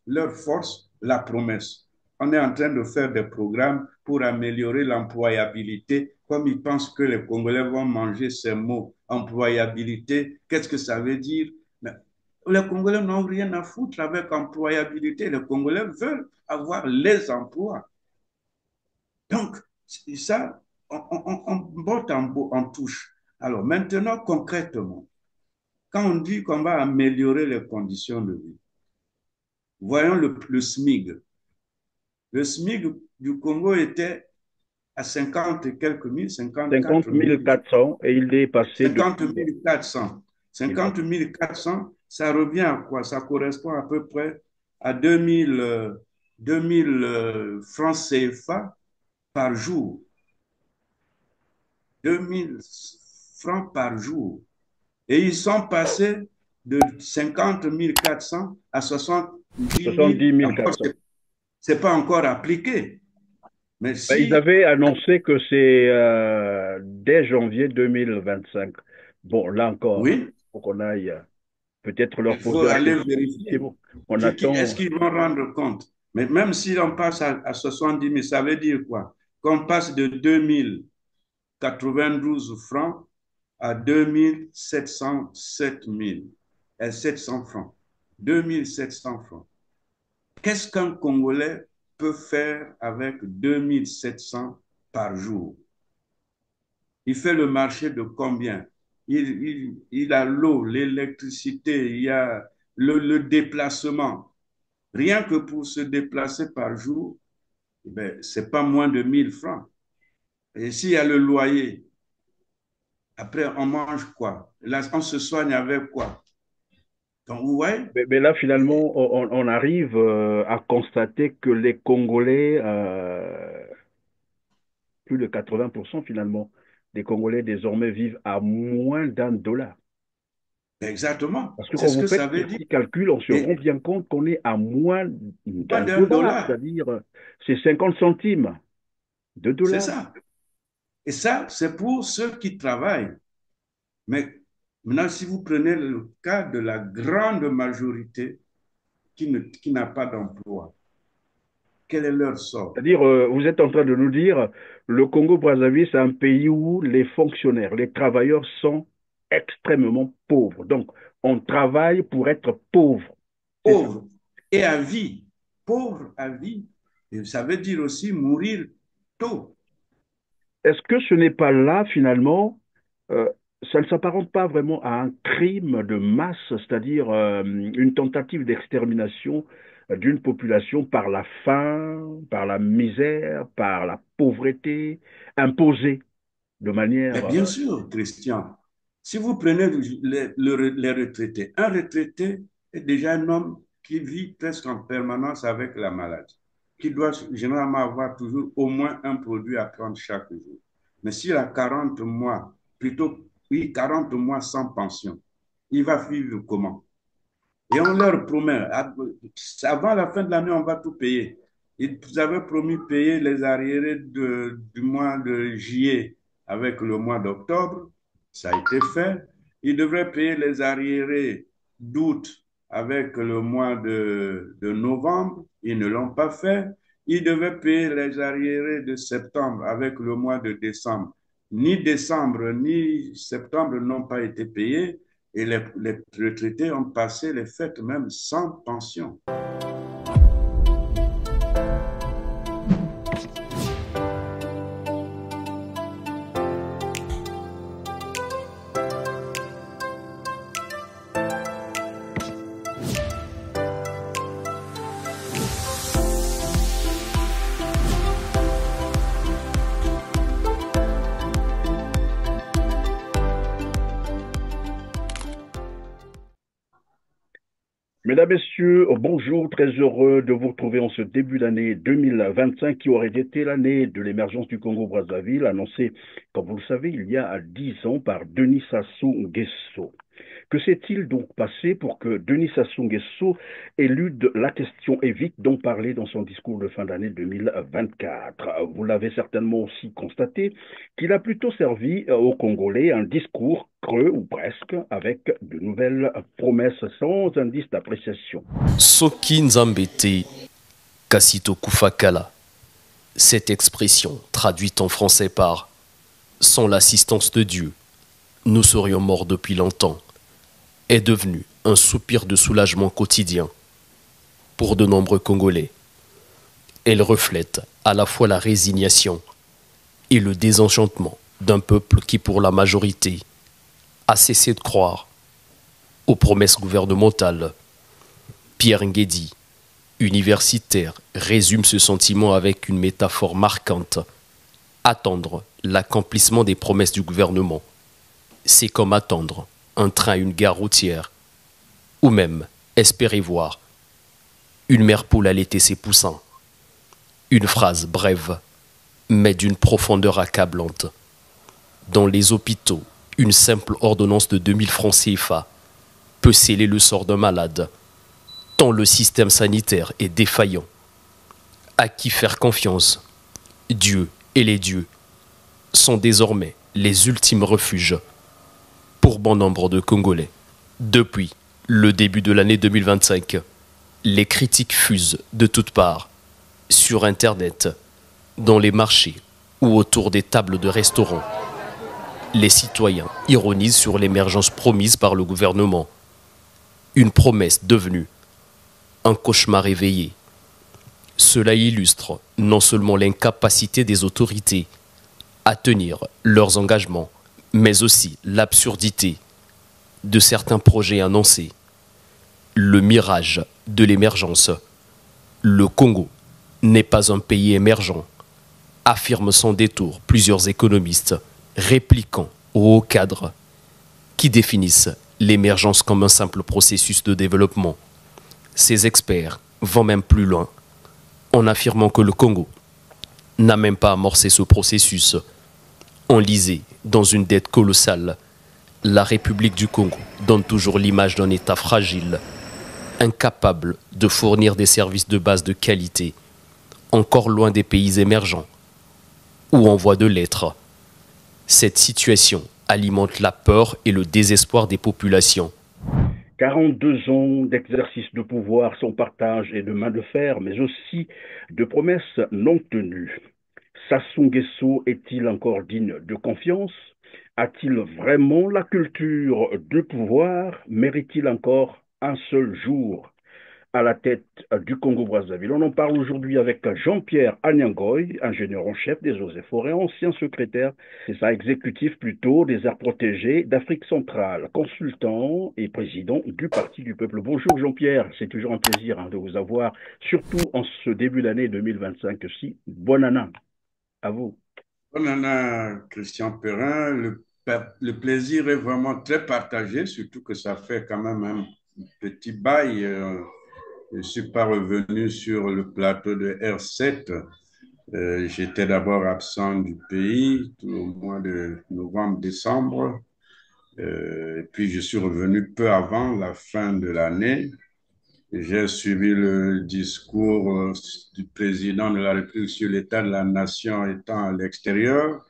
leur force, la promesse. On est en train de faire des programmes pour améliorer l'employabilité, comme ils pensent que les Congolais vont manger ces mots. Employabilité, qu'est-ce que ça veut dire? Mais les Congolais n'ont rien à foutre avec employabilité. Les Congolais veulent avoir les emplois. Donc, ça, on botte en touche. Alors maintenant, concrètement, quand on dit qu'on va améliorer les conditions de vie, voyons le SMIG. Le SMIG du Congo était à 50 et quelques mille, 54 50 000, 400 et il est passé 50 depuis. 400. Il passe. 50 400, ça revient à quoi? Ça correspond à peu près à 2000, 2000 francs CFA par jour. 2000 francs par jour. Et ils sont passés de 50 400 à 70 000. 70 Encore, 400. ce n'est pas encore appliqué. Mais Ben, ils si, avaient annoncé que c'est dès janvier 2025. Bon, là encore, il oui, faut qu'on aille peut-être leur il faut poser la aller question. C'est vérifier. bon. On attend. Est-ce qu'ils vont rendre compte? Mais même si on passe à 70 000, ça veut dire quoi? Qu'on passe de 2092 francs à 2707 000, 700 francs. 2700 francs. Qu'est-ce qu'un Congolais peut faire avec 2700 par jour? Il fait le marché de combien? Il a l'eau, l'électricité, il y a le déplacement. Rien que pour se déplacer par jour, ben, ce n'est pas moins de 1000 francs. Et s'il y a le loyer, après, on mange quoi? Là, on se soigne avec quoi? Donc, vous voyez? Mais là, finalement, on arrive à constater que les Congolais, plus de 80% finalement, des Congolais désormais vivent à moins d'1 dollar. Exactement. Parce que C'est quand ce vous que faites ça ce veut dire. petit calcul, on se rend Et bien compte qu'on est à moins pas d'un d'un dollar, dollar. c'est-à-dire c'est 50 centimes de C'est dollars. ça. Et ça, c'est pour ceux qui travaillent. Mais maintenant, si vous prenez le cas de la grande majorité qui n'a pas d'emploi, quel est leur sort? C'est-à-dire, vous êtes en train de nous dire, le Congo-Brazzaville, c'est un pays où les fonctionnaires, les travailleurs sont extrêmement pauvres. Donc, on travaille pour être pauvre. C'est ça. Pauvre et à vie. Pauvre à vie. Et ça veut dire aussi mourir tôt. Est-ce que ce n'est pas là, finalement, euh, ça ne s'apparente pas vraiment à un crime de masse, c'est-à-dire une tentative d'extermination d'une population par la faim, par la misère, par la pauvreté, imposée de Mais manière... bien sûr, Christian, si vous prenez les retraités, un retraité est déjà un homme qui vit presque en permanence avec la maladie, qui doit généralement avoir toujours au moins un produit à prendre chaque jour. Mais s'il a 40 mois, plutôt, oui, 40 mois sans pension, il va vivre comment? Et on leur promet, avant la fin de l'année, on va tout payer. Ils avaient promis de payer les arriérés du mois de juillet avec le mois d'octobre. Ça a été fait. Ils devraient payer les arriérés d'août avec le mois de novembre. Ils ne l'ont pas fait. Ils devaient payer les arriérés de septembre avec le mois de décembre. Ni décembre ni septembre n'ont pas été payés. Et les retraités ont passé les fêtes même sans pension. Mesdames, Messieurs, bonjour, très heureux de vous retrouver en ce début d'année 2025 qui aurait été l'année de l'émergence du Congo-Brazzaville, annoncée, comme vous le savez, il y a 10 ans par Denis Sassou Nguesso. Que s'est-il donc passé pour que Denis Sassou Nguesso élude la question et vite d'en parler dans son discours de fin d'année 2024? Vous l'avez certainement aussi constaté qu'il a plutôt servi aux Congolais un discours creux ou presque, avec de nouvelles promesses sans indice d'appréciation. Soki Nzambete Kasito Kufakala. Cette expression, traduite en français par sans l'assistance de Dieu, nous serions morts depuis longtemps, est devenue un soupir de soulagement quotidien pour de nombreux Congolais. Elle reflète à la fois la résignation et le désenchantement d'un peuple qui, pour la majorité, a cessé de croire aux promesses gouvernementales. Pierre Nguedi, universitaire, résume ce sentiment avec une métaphore marquante. Attendre l'accomplissement des promesses du gouvernement, c'est comme attendre un train à une gare routière, ou même espérer voir une mère poule allaiter ses poussins. Une phrase brève, mais d'une profondeur accablante. Dans les hôpitaux, une simple ordonnance de 2000 francs CFA peut sceller le sort d'un malade, tant le système sanitaire est défaillant. À qui faire confiance? Dieu et les dieux sont désormais les ultimes refuges pour bon nombre de Congolais. Depuis le début de l'année 2025, les critiques fusent de toutes parts, sur Internet, dans les marchés ou autour des tables de restaurants. Les citoyens ironisent sur l'émergence promise par le gouvernement, une promesse devenue un cauchemar éveillé. Cela illustre non seulement l'incapacité des autorités à tenir leurs engagements, mais aussi l'absurdité de certains projets annoncés. Le mirage de l'émergence. Le Congo n'est pas un pays émergent, affirment sans détour plusieurs économistes, répliquant au haut cadre, qui définissent l'émergence comme un simple processus de développement. Ces experts vont même plus loin, en affirmant que le Congo n'a même pas amorcé ce processus. On lisait dans une dette colossale, la République du Congo donne toujours l'image d'un État fragile, incapable de fournir des services de base de qualité, encore loin des pays émergents, ou en voie de l'être. Cette situation alimente la peur et le désespoir des populations. 42 ans d'exercice de pouvoir, son partage et de main de fer, mais aussi de promesses non tenues. Sassou Nguesso est-il encore digne de confiance? A-t-il vraiment la culture de pouvoir? Mérite-t-il encore un seul jour à la tête du Congo-Brazzaville? On en parle aujourd'hui avec Jean-Pierre Anyangoy, ingénieur en chef des eaux et forêts, ancien secrétaire, c'est ça, exécutif plutôt, des aires protégées d'Afrique centrale, consultant et président du Parti du Peuple. Bonjour Jean-Pierre, c'est toujours un plaisir de vous avoir, surtout en ce début d'année 2025 aussi. Bonne année à vous. Bonne année, Christian Perrin. Le plaisir est vraiment très partagé, surtout que ça fait quand même un petit bail. Je ne suis pas revenu sur le plateau de R7. J'étais d'abord absent du pays tout au mois de novembre-décembre. Et puis je suis revenu peu avant la fin de l'année. J'ai suivi le discours du président de la République sur l'état de la nation étant à l'extérieur.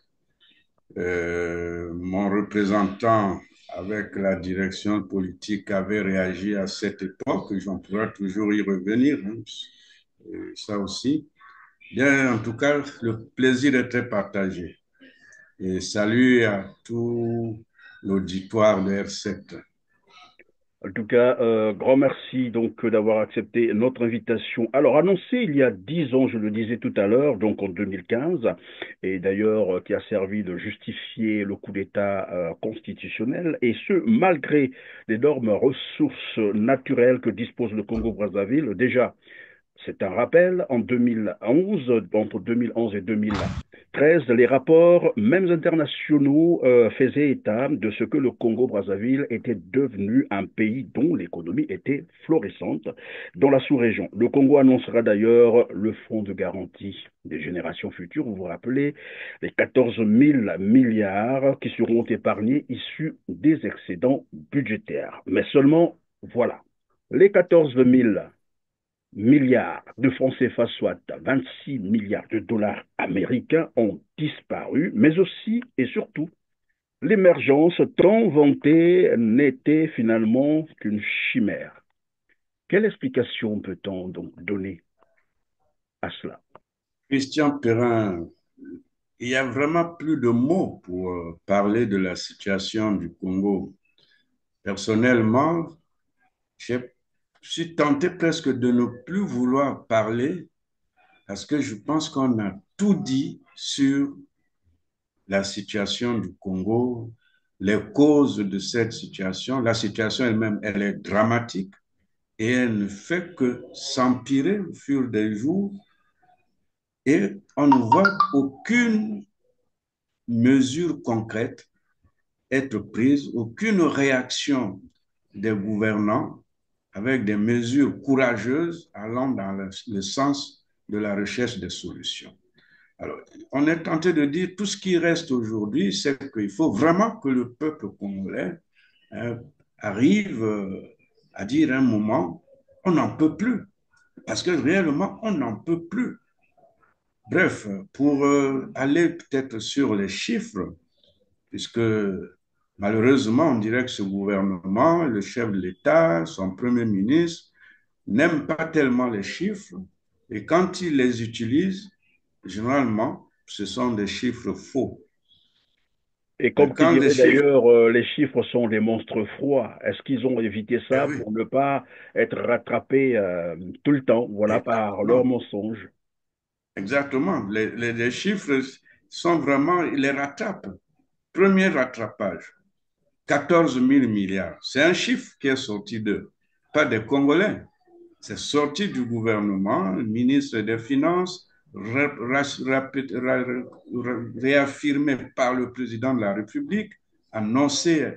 Mon représentant avec la direction politique avait réagi à cette époque. J'en pourrais toujours y revenir, hein, ça aussi. Bien, en tout cas, le plaisir est très partagé. Et salut à tout l'auditoire de R7. En tout cas, grand merci donc d'avoir accepté notre invitation. Alors, annoncé il y a 10 ans, je le disais tout à l'heure, donc en 2015, et d'ailleurs qui a servi de justifier le coup d'État constitutionnel, et ce, malgré l'énorme ressources naturelles que dispose le Congo-Brazzaville. Déjà, c'est un rappel, en 2011, entre 2011 et 2013, 2013, les rapports, même internationaux, faisaient état de ce que le Congo-Brazzaville était devenu un pays dont l'économie était florissante dans la sous-région. Le Congo annoncera d'ailleurs le fonds de garantie des générations futures. Vous vous rappelez, les 14 000 milliards qui seront épargnés issus des excédents budgétaires. Mais seulement, voilà, les 14 000 milliards de francs CFA, soit 26 milliards de dollars américains, ont disparu, mais aussi et surtout, l'émergence tant vantée n'était finalement qu'une chimère. Quelle explication peut-on donc donner à cela? Christian Perrin, il y a vraiment plus de mots pour parler de la situation du Congo. Personnellement, je suis tenté presque de ne plus vouloir parler parce que je pense qu'on a tout dit sur la situation du Congo, les causes de cette situation. La situation elle-même, elle est dramatique et elle ne fait que s'empirer au fur des jours et on ne voit aucune mesure concrète être prise, aucune réaction des gouvernants avec des mesures courageuses allant dans le sens de la recherche des solutions. Alors, on est tenté de dire tout ce qui reste aujourd'hui, c'est qu'il faut vraiment que le peuple congolais arrive à dire à un moment, on n'en peut plus, parce que réellement, on n'en peut plus. Bref, pour aller peut-être sur les chiffres, puisque malheureusement, on dirait que ce gouvernement, le chef de l'État, son premier ministre, n'aiment pas tellement les chiffres, et quand ils les utilisent, généralement, ce sont des chiffres faux. Et Mais comme qui quand les dirait chiffres... d'ailleurs, les chiffres sont des monstres froids. Est-ce qu'ils ont évité Eh ça oui, pour ne pas être rattrapés tout le temps, voilà, par leurs exactement. mensonges? Exactement. Les chiffres sont vraiment, ils les rattrapent. Premier rattrapage, 14 000 milliards. C'est un chiffre qui est sorti d'eux, pas des Congolais. C'est sorti du gouvernement, le ministre des Finances, réaffirmé par le président de la République, annoncé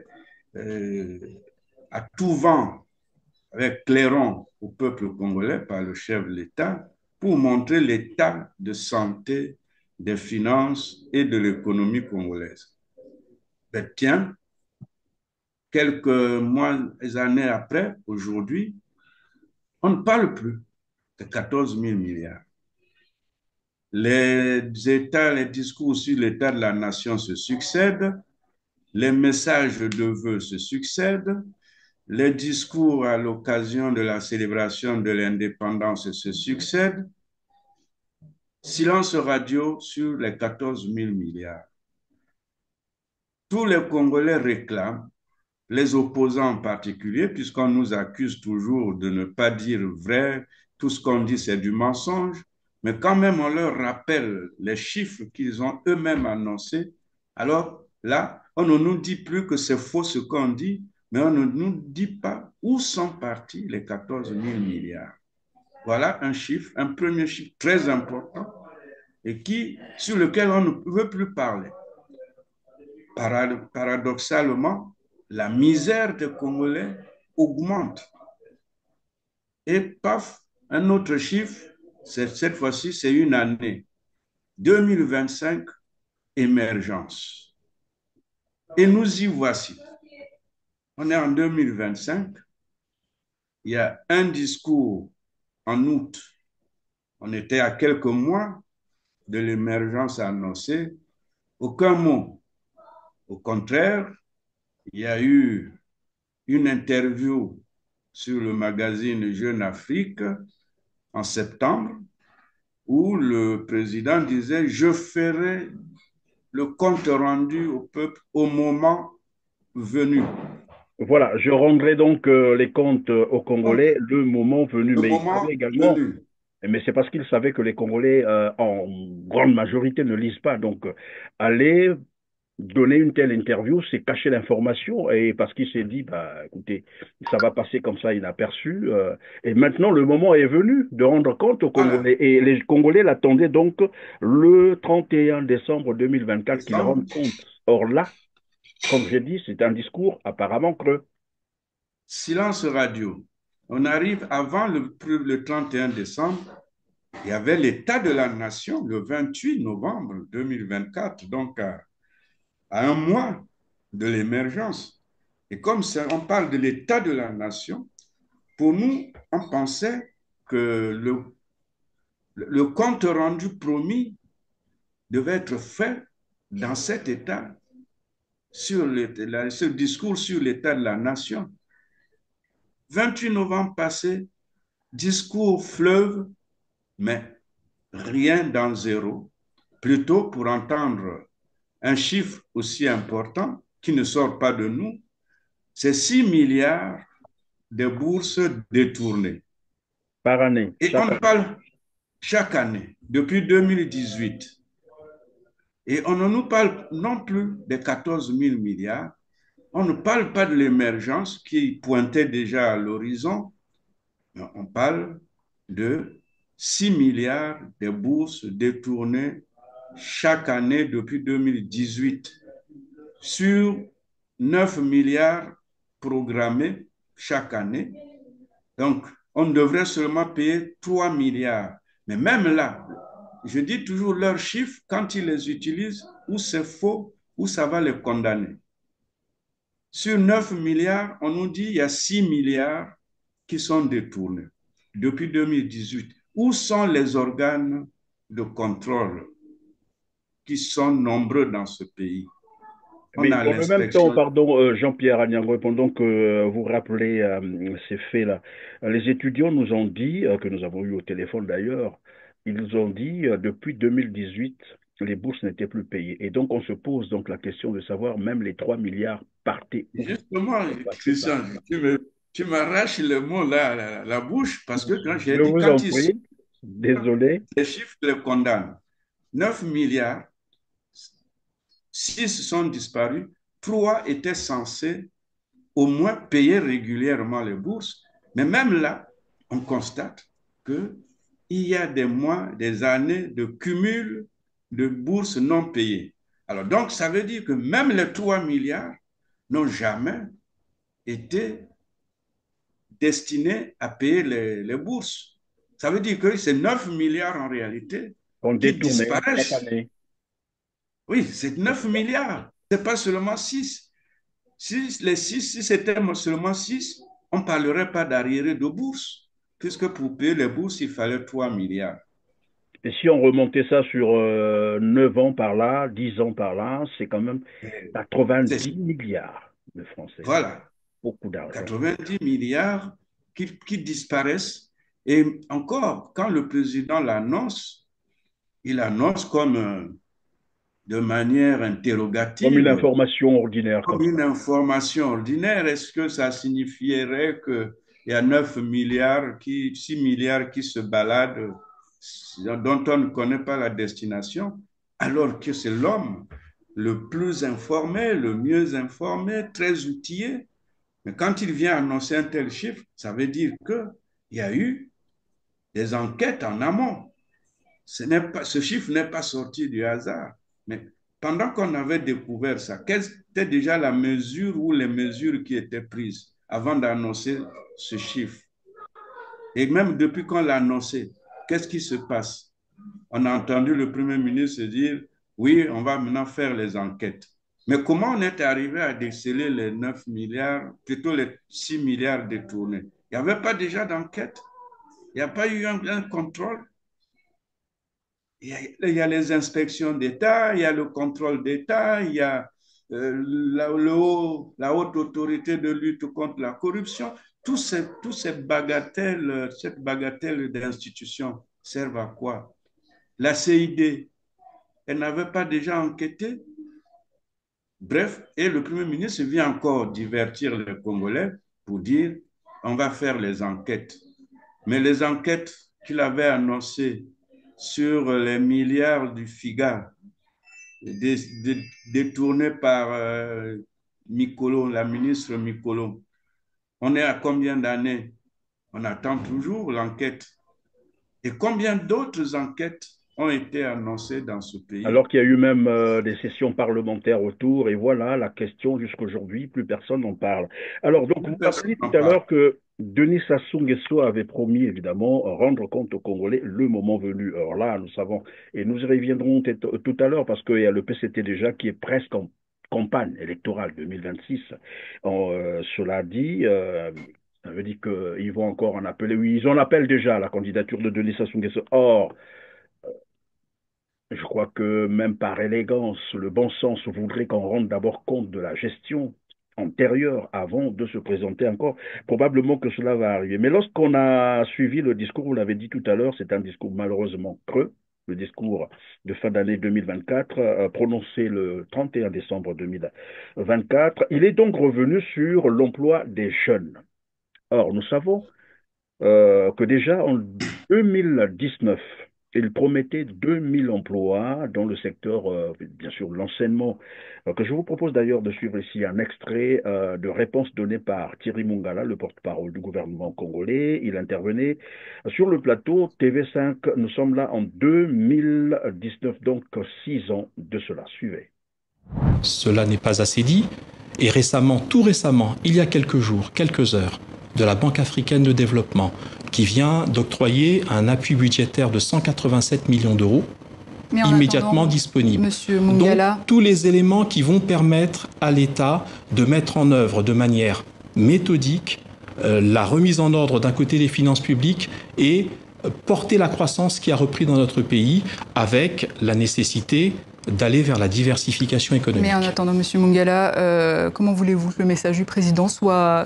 euh, à tout vent, avec clairon au peuple congolais par le chef de l'État, pour montrer l'état de santé des finances et de l'économie congolaise. Ben, tiens, quelques mois, années après, aujourd'hui, on ne parle plus de 14 000 milliards. Les États, les discours sur l'état de la nation se succèdent, les messages de vœux se succèdent, les discours à l'occasion de la célébration de l'indépendance se succèdent. Silence radio sur les 14 000 milliards. Tous les Congolais réclament, les opposants en particulier, puisqu'on nous accuse toujours de ne pas dire vrai, tout ce qu'on dit c'est du mensonge, mais quand même on leur rappelle les chiffres qu'ils ont eux-mêmes annoncés. Alors là, on ne nous dit plus que c'est faux ce qu'on dit, mais on ne nous dit pas où sont partis les 14 000 milliards. Voilà un chiffre, un premier chiffre très important et sur lequel on ne veut plus parler. Paradoxalement, la misère des Congolais augmente. Et paf, un autre chiffre, cette fois-ci, c'est une année. 2025, émergence. Et nous y voici. On est en 2025. Il y a un discours en août. On était à quelques mois de l'émergence annoncée. Aucun mot. Au contraire, il y a eu une interview sur le magazine Jeune Afrique en septembre où le président disait « Je ferai le compte rendu au peuple au moment venu ». Voilà, je rendrai donc les comptes aux Donc, Congolais le moment venu. le Mais il moment savait également, venu. mais c'est parce qu'il savait que les Congolais, en grande majorité, ne lisent pas. Donc, allez donner une telle interview, c'est cacher l'information, et parce qu'il s'est dit, bah, écoutez, ça va passer comme ça inaperçu. Et maintenant, le moment est venu de rendre compte aux Voilà. Congolais. Et les Congolais l'attendaient donc le 31 décembre 2024 qu'ils Décembre, rendent compte. Or là, comme j'ai dit, c'est un discours apparemment creux. silence radio. On arrive avant le 31 décembre. Il y avait l'état de la nation le 28 novembre 2024, donc à un mois de l'émergence. Et comme ça, on parle de l'état de la nation, pour nous, on pensait que le compte rendu promis devait être fait dans cet état, sur ce discours sur l'état de la nation. 28 novembre passé, discours fleuve, mais rien dans zéro. Plutôt pour entendre un chiffre aussi important qui ne sort pas de nous, c'est 6 milliards de bourses détournées. Par année, Et chaque on année. parle chaque année, depuis 2018. Et on ne nous parle non plus des 14 000 milliards. On ne parle pas de l'émergence qui pointait déjà à l'horizon. On parle de 6 milliards de bourses détournées chaque année depuis 2018 sur 9 milliards programmés chaque année. Donc, on devrait seulement payer 3 milliards. Mais même là, je dis toujours leurs chiffres, quand ils les utilisent, ou c'est faux, ou ça va les condamner. Sur 9 milliards, on nous dit qu'il y a 6 milliards qui sont détournés depuis 2018. Où sont les organes de contrôle qui sont nombreux dans ce pays? On Mais a dans le même temps, l'inspection. pardon, Jean-Pierre Agnangwe, pendant que vous rappelez ces faits-là, les étudiants nous ont dit, que nous avons eu au téléphone d'ailleurs, ils nous ont dit, depuis 2018, les bourses n'étaient plus payées. Et donc, on se pose donc la question de savoir, même les 3 milliards partaient où? Justement, Sont passés par Christian, tu m'arraches le mot là, la bouche, parce que quand j'ai Je dit, vous quand en ils sortent, prie, désolé. les chiffres les condamnent. 9 milliards, 6 sont disparus, 3 étaient censés au moins payer régulièrement les bourses. Mais même là, on constate qu'il y a des mois, des années de cumul de bourses non payées. Alors donc, ça veut dire que même les 3 milliards n'ont jamais été destinés à payer les bourses. Ça veut dire que c'est 9 milliards en réalité On qui détournait chaque disparaissent. année. Oui, c'est 9 milliards. Ce n'est pas seulement 6. Si c'était seulement 6, on ne parlerait pas d'arriérés de bourse, puisque pour payer les bourses, il fallait 3 milliards. Et si on remontait ça sur 9 ans par là, 10 ans par là, c'est quand même C'est, 90 milliards de francs CFA. voilà, Beaucoup d'argent. 90 milliards qui disparaissent. Et encore, quand le président l'annonce, il annonce comme de manière Comme une interrogative, information ordinaire, comme comme une ça. information ordinaire. Est-ce que ça signifierait qu'il y a 9 milliards, 6 milliards qui se baladent, dont on ne connaît pas la destination, alors que c'est l'homme le plus informé, le mieux informé, très outillé. Mais quand il vient annoncer un tel chiffre, ça veut dire qu'il y a eu des enquêtes en amont. Ce chiffre n'est pas sorti du hasard. Mais pendant qu'on avait découvert ça, quelle était déjà la mesure ou les mesures qui étaient prises avant d'annoncer ce chiffre? Et même depuis qu'on l'a annoncé, qu'est-ce qui se passe? On a entendu le Premier ministre dire, oui, on va maintenant faire les enquêtes. Mais comment on est arrivé à déceler les 9 milliards, plutôt les 6 milliards détournés? Il n'y avait pas déjà d'enquête? Il n'y a pas eu un contrôle? Il y a les inspections d'État, il y a le contrôle d'État, il y a la haute autorité de lutte contre la corruption. Tous ces bagatelles, cette bagatelle d'institutions servent à quoi? La CID, elle n'avait pas déjà enquêté? Bref, et le Premier ministre vient encore divertir les Congolais pour dire on va faire les enquêtes. Mais les enquêtes qu'il avait annoncées sur les milliards du FIGA, dé, dé, détournée par Mikolo, la ministre Mikolo. On est à combien d'années? On attend toujours l'enquête. Et combien d'autres enquêtes ont été annoncées dans ce pays? Alors qu'il y a eu même des sessions parlementaires autour, et voilà la question jusqu'à aujourd'hui, plus personne n'en parle. Alors, donc, Plus vous personne m'avez dit n'en tout à parle. l'heure que Denis Sassou Nguesso avait promis, évidemment, rendre compte aux Congolais le moment venu. Alors là, nous savons, et nous y reviendrons tout à l'heure, parce qu'il y a le PCT déjà qui est presque en campagne électorale 2026. Cela dit, ça veut dire qu'ils vont encore en appeler, oui, ils en appellent déjà à la candidature de Denis Sassou Nguesso. Or, je crois que même par élégance, le bon sens voudrait qu'on rende d'abord compte de la gestion antérieure avant de se présenter encore. Probablement que cela va arriver. Mais lorsqu'on a suivi le discours, vous l'avez dit tout à l'heure, c'est un discours malheureusement creux, le discours de fin d'année 2024, prononcé le 31 décembre 2024. Il est donc revenu sur l'emploi des jeunes. Or, nous savons que déjà en 2019, il promettait 2000 emplois dans le secteur, bien sûr, de l'enseignement, que je vous propose d'ailleurs de suivre ici un extrait de réponse donnée par Thierry Mongala, le porte-parole du gouvernement congolais. Il intervenait sur le plateau TV5. Nous sommes là en 2019, donc 6 ans de cela. Suivez. Cela n'est pas assez dit. Et récemment, tout récemment, il y a quelques jours, quelques heures, de la Banque africaine de développement, qui vient d'octroyer un appui budgétaire de 187 millions d'euros immédiatement disponible. Monsieur Mongala. Donc, tous les éléments qui vont permettre à l'État de mettre en œuvre de manière méthodique la remise en ordre d'un côté des finances publiques et porter la croissance qui a repris dans notre pays avec la nécessité d'aller vers la diversification économique. Mais en attendant, Monsieur Mongala, comment voulez-vous que le message du président soit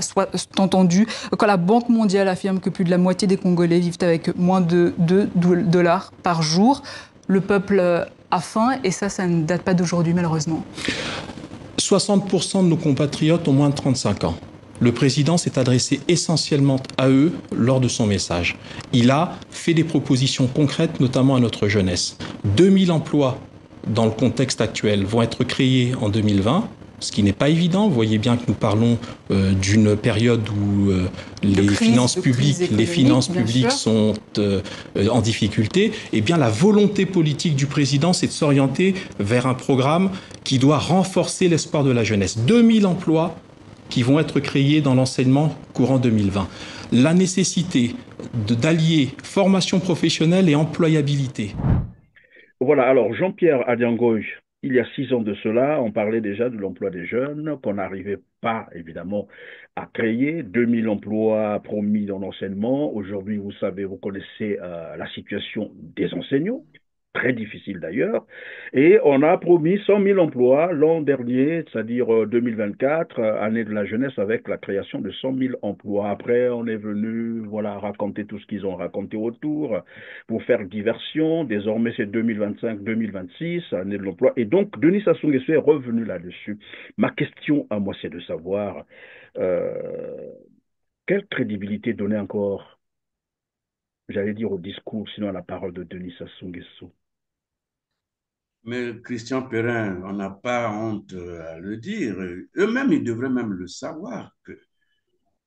entendu quand la Banque mondiale affirme que plus de la moitié des Congolais vivent avec moins de $2 par jour? Le peuple a faim et ça ne date pas d'aujourd'hui, malheureusement. 60% de nos compatriotes ont moins de 35 ans. Le président s'est adressé essentiellement à eux lors de son message. Il a fait des propositions concrètes, notamment à notre jeunesse. 2000 emplois dans le contexte actuel vont être créés en 2020, ce qui n'est pas évident. Vous voyez bien que nous parlons d'une période où les finances publiques sont en difficulté. Eh bien, la volonté politique du président, c'est de s'orienter vers un programme qui doit renforcer l'espoir de la jeunesse. 2000 emplois qui vont être créés dans l'enseignement courant 2020. La nécessité d'allier formation professionnelle et employabilité. Voilà, alors Jean-Pierre Adiangoy, il y a 6 ans de cela, on parlait déjà de l'emploi des jeunes, qu'on n'arrivait pas évidemment à créer, 2000 emplois promis dans l'enseignement. Aujourd'hui, vous savez, vous connaissez la situation des enseignants, très difficile d'ailleurs, et on a promis 100 000 emplois l'an dernier, c'est-à-dire 2024, année de la jeunesse, avec la création de 100 000 emplois. Après, on est venu, voilà, raconter tout ce qu'ils ont raconté autour pour faire diversion. Désormais, c'est 2025-2026, année de l'emploi. Et donc, Denis Sassou Nguesso est revenu là-dessus. Ma question à moi, c'est de savoir quelle crédibilité donner encore, j'allais dire, au discours, sinon à la parole de Denis Sassou Nguesso. Mais Christian Perrin, on n'a pas honte à le dire. Eux-mêmes, ils devraient même le savoir que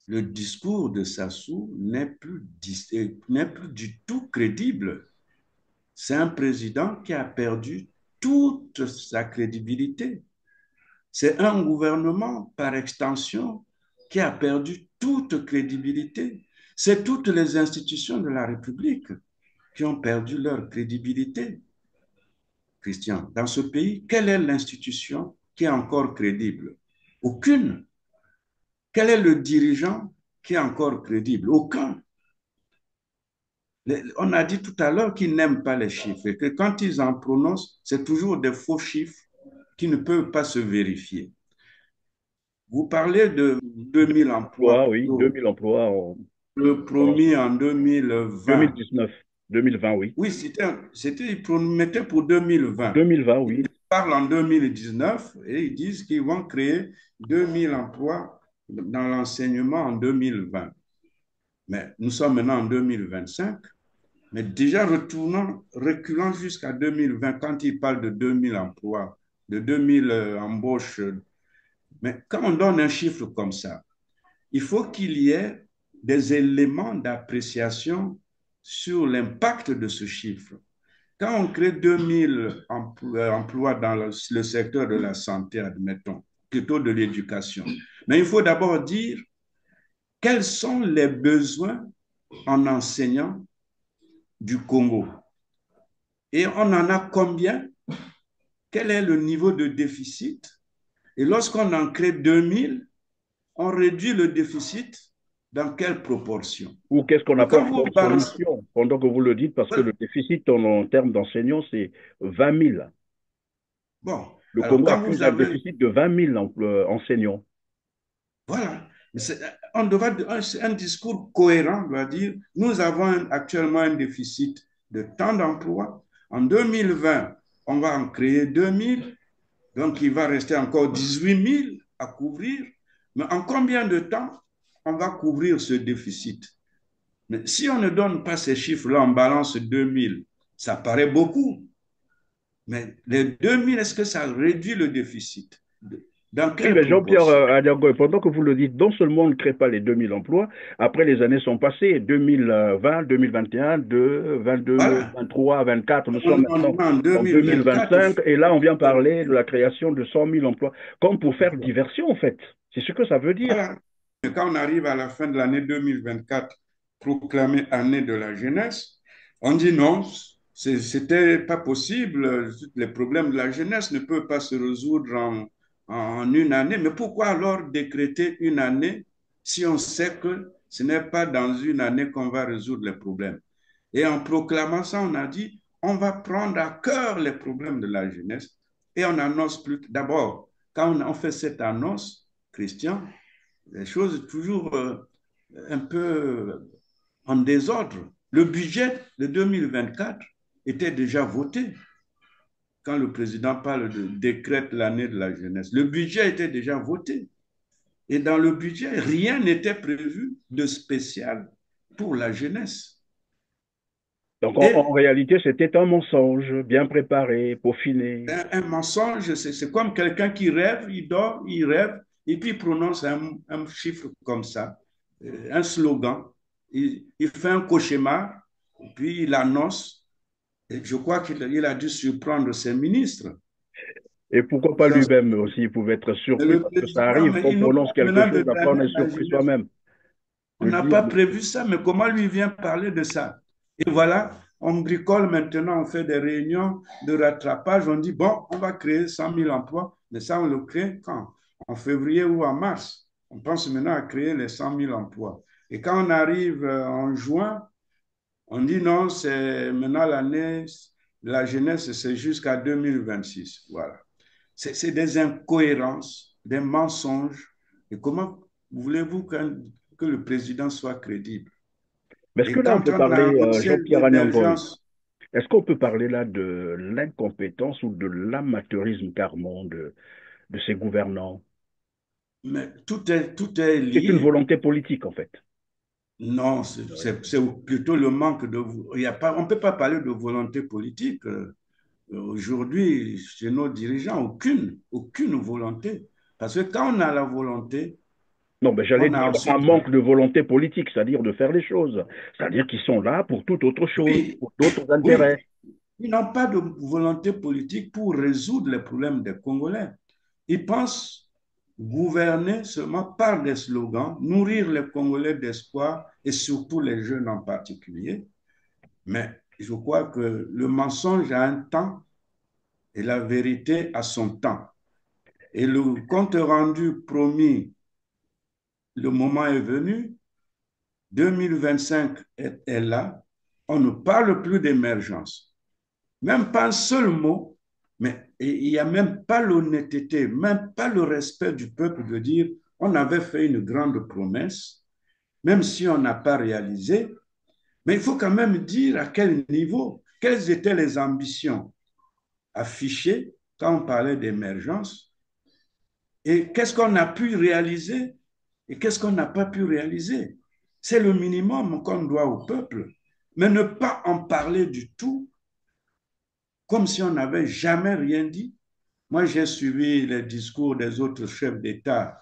le discours de Sassou n'est plus du tout crédible. C'est un président qui a perdu toute sa crédibilité. C'est un gouvernement, par extension, qui a perdu toute crédibilité. C'est toutes les institutions de la République qui ont perdu leur crédibilité. Christian, dans ce pays, quelle est l'institution qui est encore crédible? Aucune. Quel est le dirigeant qui est encore crédible? Aucun. On a dit tout à l'heure qu'ils n'aiment pas les chiffres et que quand ils en prononcent, c'est toujours des faux chiffres qui ne peuvent pas se vérifier. Vous parlez de 2000 emplois. Oui, 2000 emplois en Le promis en 2020. 2019, 2020, oui. Oui, ils promettaient pour 2020. 2020, oui. Ils parlent en 2019 et ils disent qu'ils vont créer 2000 emplois dans l'enseignement en 2020. Mais nous sommes maintenant en 2025. Mais déjà reculant jusqu'à 2020, quand il parle de 2000 emplois, de 2000 embauches, mais quand on donne un chiffre comme ça, il faut qu'il y ait des éléments d'appréciation sur l'impact de ce chiffre. Quand on crée 2000 emplois dans le secteur de la santé, admettons, plutôt de l'éducation, mais il faut d'abord dire quels sont les besoins en enseignants du Congo. Et on en a combien? Quel est le niveau de déficit? Et lorsqu'on en crée 2000, on réduit le déficit dans quelle proportion? Ou qu'est-ce qu'on Mais quand apporte vous comme balancez... solution, pendant que vous le dites, parce que le déficit en termes d'enseignants, c'est 20 000. Bon, Le alors Congo a quand plus vous d'un avez... déficit de 20 000 enseignants. Voilà. Un discours cohérent doit dire, nous avons actuellement un déficit de tant d'emplois. En 2020, on va en créer 2000, donc il va rester encore 18 000 à couvrir. Mais en combien de temps on va couvrir ce déficit? Mais si on ne donne pas ces chiffres-là, on balance 2000, ça paraît beaucoup. Mais les 2000, est-ce que ça réduit le déficit? Dans Oui, quelle mais Jean-Pierre proportion? Adiago, pendant que vous le dites, non seulement on ne crée pas les 2000 emplois, après les années sont passées, 2020, 2021, 2, 22, Voilà. 23, 24, nous sommes On maintenant est en en 2024. 2025, et là on vient parler de la création de 100 000 emplois, comme pour faire diversion en fait. C'est ce que ça veut dire. Voilà. Et quand on arrive à la fin de l'année 2024, proclamée année de la jeunesse, on dit non, c'était pas possible. Les problèmes de la jeunesse ne peuvent pas se résoudre en une année. Mais pourquoi alors décréter une année si on sait que ce n'est pas dans une année qu'on va résoudre les problèmes? Et en proclamant ça, on a dit, on va prendre à cœur les problèmes de la jeunesse et on annonce plus. D'abord, quand on fait cette annonce, Christian, les choses toujours un peu en désordre. Le budget de 2024 était déjà voté quand le président parle de décrète l'année de la jeunesse. Le budget était déjà voté. Et dans le budget, rien n'était prévu de spécial pour la jeunesse. Donc en Et réalité, c'était un mensonge bien préparé, peaufiné. un mensonge, c'est comme quelqu'un qui rêve, il dort, il rêve, et puis il prononce un chiffre comme ça, un slogan. Il fait un cauchemar, et puis il annonce. Et je crois qu'il a dû surprendre ses ministres. Et pourquoi pas lui-même aussi, il pouvait être Mais surpris le parce que ça président, arrive mais qu'on il nous prononce parle quelque maintenant de chose, après on l'année est de la surpris jeunesse. soi-même. On De n'a dire, pas prévu ça, mais comment lui vient parler de ça? Et voilà, on bricole maintenant, on fait des réunions de rattrapage, on dit, bon, on va créer 100 000 emplois, mais ça, on le crée quand? En février ou en mars. On pense maintenant à créer les 100 000 emplois. Et quand on arrive en juin, on dit non, c'est maintenant l'année, la jeunesse, c'est jusqu'à 2026. Voilà. C'est des incohérences, des mensonges. Et comment voulez-vous que le président soit crédible? mais est-ce que Et là on quand peut on a parler, annoncé Jean-Pierre Anyangoy, l'émergence, est-ce qu'on peut parler là de l'incompétence ou de l'amateurisme carrément de ces gouvernants? mais tout est C'est une lié. volonté politique en fait. Non, c'est plutôt le manque de... Il y a pas, on ne peut pas parler de volonté politique. Aujourd'hui, chez nos dirigeants, aucune volonté. Parce que quand on a la volonté, Non, mais j'allais on a dire un ensuite... manque de volonté politique, c'est-à-dire de faire les choses. C'est-à-dire qu'ils sont là pour toute autre chose, Oui, pour d'autres oui, intérêts. ils n'ont pas de volonté politique pour résoudre les problèmes des Congolais. Ils pensent gouverner seulement par des slogans, nourrir les Congolais d'espoir et surtout les jeunes en particulier. Mais je crois que le mensonge a un temps et la vérité a son temps. Et le compte rendu promis, le moment est venu, 2025 est là, on ne parle plus d'émergence. Même pas un seul mot, mais il n'y a même pas l'honnêteté, même pas le respect du peuple de dire on avait fait une grande promesse, même si on n'a pas réalisé, mais il faut quand même dire à quel niveau, quelles étaient les ambitions affichées quand on parlait d'émergence et qu'est-ce qu'on a pu réaliser et qu'est-ce qu'on n'a pas pu réaliser. C'est le minimum qu'on doit au peuple. Mais ne pas en parler du tout, comme si on n'avait jamais rien dit. Moi, j'ai suivi les discours des autres chefs d'État,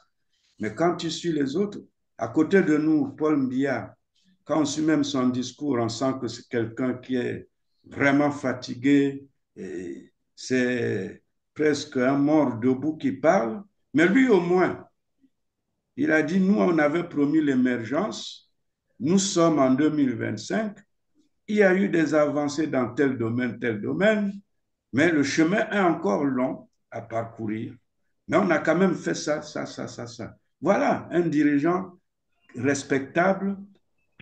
mais quand tu suis les autres, à côté de nous, Paul Biya, quand on suit même son discours, on sent que c'est quelqu'un qui est vraiment fatigué, c'est presque un mort debout qui parle, mais lui au moins, il a dit, nous, on avait promis l'émergence, nous sommes en 2025, il y a eu des avancées dans tel domaine, mais le chemin est encore long à parcourir. Mais on a quand même fait ça. Voilà un dirigeant respectable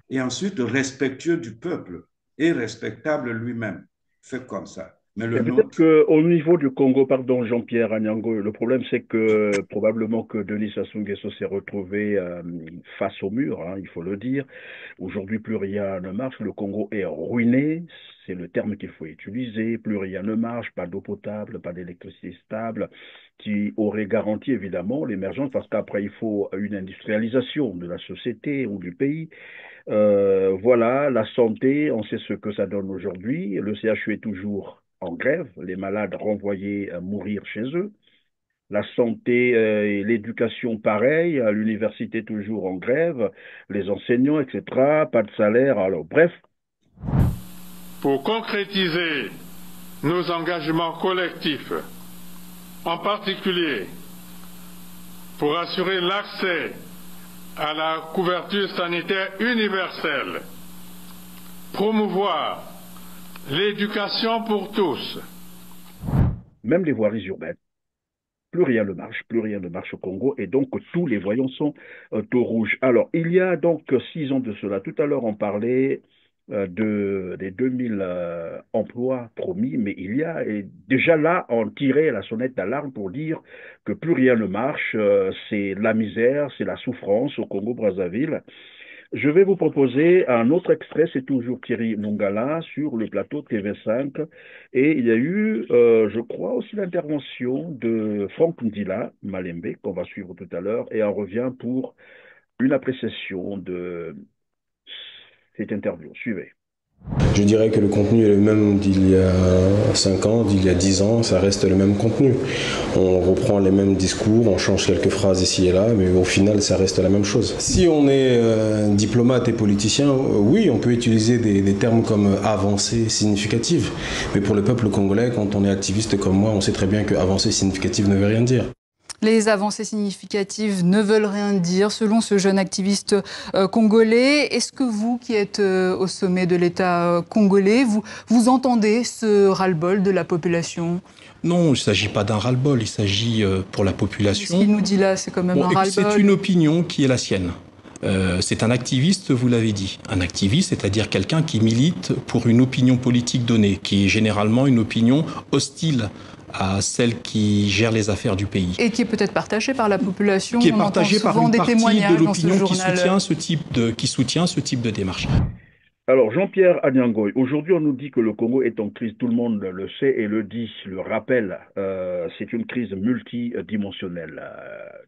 et ensuite respectueux du peuple et respectable lui-même. Fait comme ça. Mais le Et peut-être nôtre, qu'au niveau du Congo, pardon, Jean-Pierre Anyango, le problème c'est que probablement que Denis Sassou Nguesso s'est retrouvé face au mur, hein, il faut le dire. Aujourd'hui, plus rien ne marche. Le Congo est ruiné, c'est le terme qu'il faut utiliser. Plus rien ne marche, pas d'eau potable, pas d'électricité stable, qui aurait garanti évidemment l'émergence, parce qu'après il faut une industrialisation de la société ou du pays. Voilà, la santé, on sait ce que ça donne aujourd'hui. Le CHU est toujours en grève, les malades renvoyés à mourir chez eux. La santé et l'éducation, pareil, à l'université toujours en grève, les enseignants, etc., pas de salaire. Alors, bref. Pour concrétiser nos engagements collectifs, en particulier pour assurer l'accès à la couverture sanitaire universelle, promouvoir l'éducation pour tous. Même les voiries urbaines. Plus rien ne marche au Congo, et donc tous les voyants sont au rouge. Alors, il y a donc 6 ans de cela, tout à l'heure on parlait des 2000 emplois promis, mais il y a et déjà là, on tirait la sonnette d'alarme pour dire que plus rien ne marche, c'est la misère, c'est la souffrance au Congo-Brazzaville. Je vais vous proposer un autre extrait, c'est toujours Thierry Mongala sur le plateau TV5. Et il y a eu, je crois, aussi l'intervention de Franck Ndila Malembe, qu'on va suivre tout à l'heure, et on revient pour une appréciation de cette interview. Suivez. Je dirais que le contenu est le même d'il y a 5 ans, d'il y a 10 ans, ça reste le même contenu. On reprend les mêmes discours, on change quelques phrases ici et là, mais au final, ça reste la même chose. Si on est diplomate et politicien, oui, on peut utiliser des termes comme avancée significative. Mais pour le peuple congolais, quand on est activiste comme moi, on sait très bien que avancée significative ne veut rien dire. Les avancées significatives ne veulent rien dire, selon ce jeune activiste congolais. Est-ce que vous, qui êtes au sommet de l'État congolais, vous entendez ce ras-le-bol de la population ? Non, il ne s'agit pas d'un ras-le-bol, il s'agit pour la population. Ce qu'il nous dit là, c'est quand même un ras-le-bol. C'est une opinion qui est la sienne. C'est un activiste, vous l'avez dit. Un activiste, c'est-à-dire quelqu'un qui milite pour une opinion politique donnée, qui est généralement une opinion hostile à celle qui gère les affaires du pays. Et qui est peut-être partagée par la population. Qui est partagée par une partie de l'opinion qui soutient ce type de démarche. Alors, Jean-Pierre Anyangoy, aujourd'hui on nous dit que le Congo est en crise, tout le monde le sait et le dit, le rappelle, c'est une crise multidimensionnelle,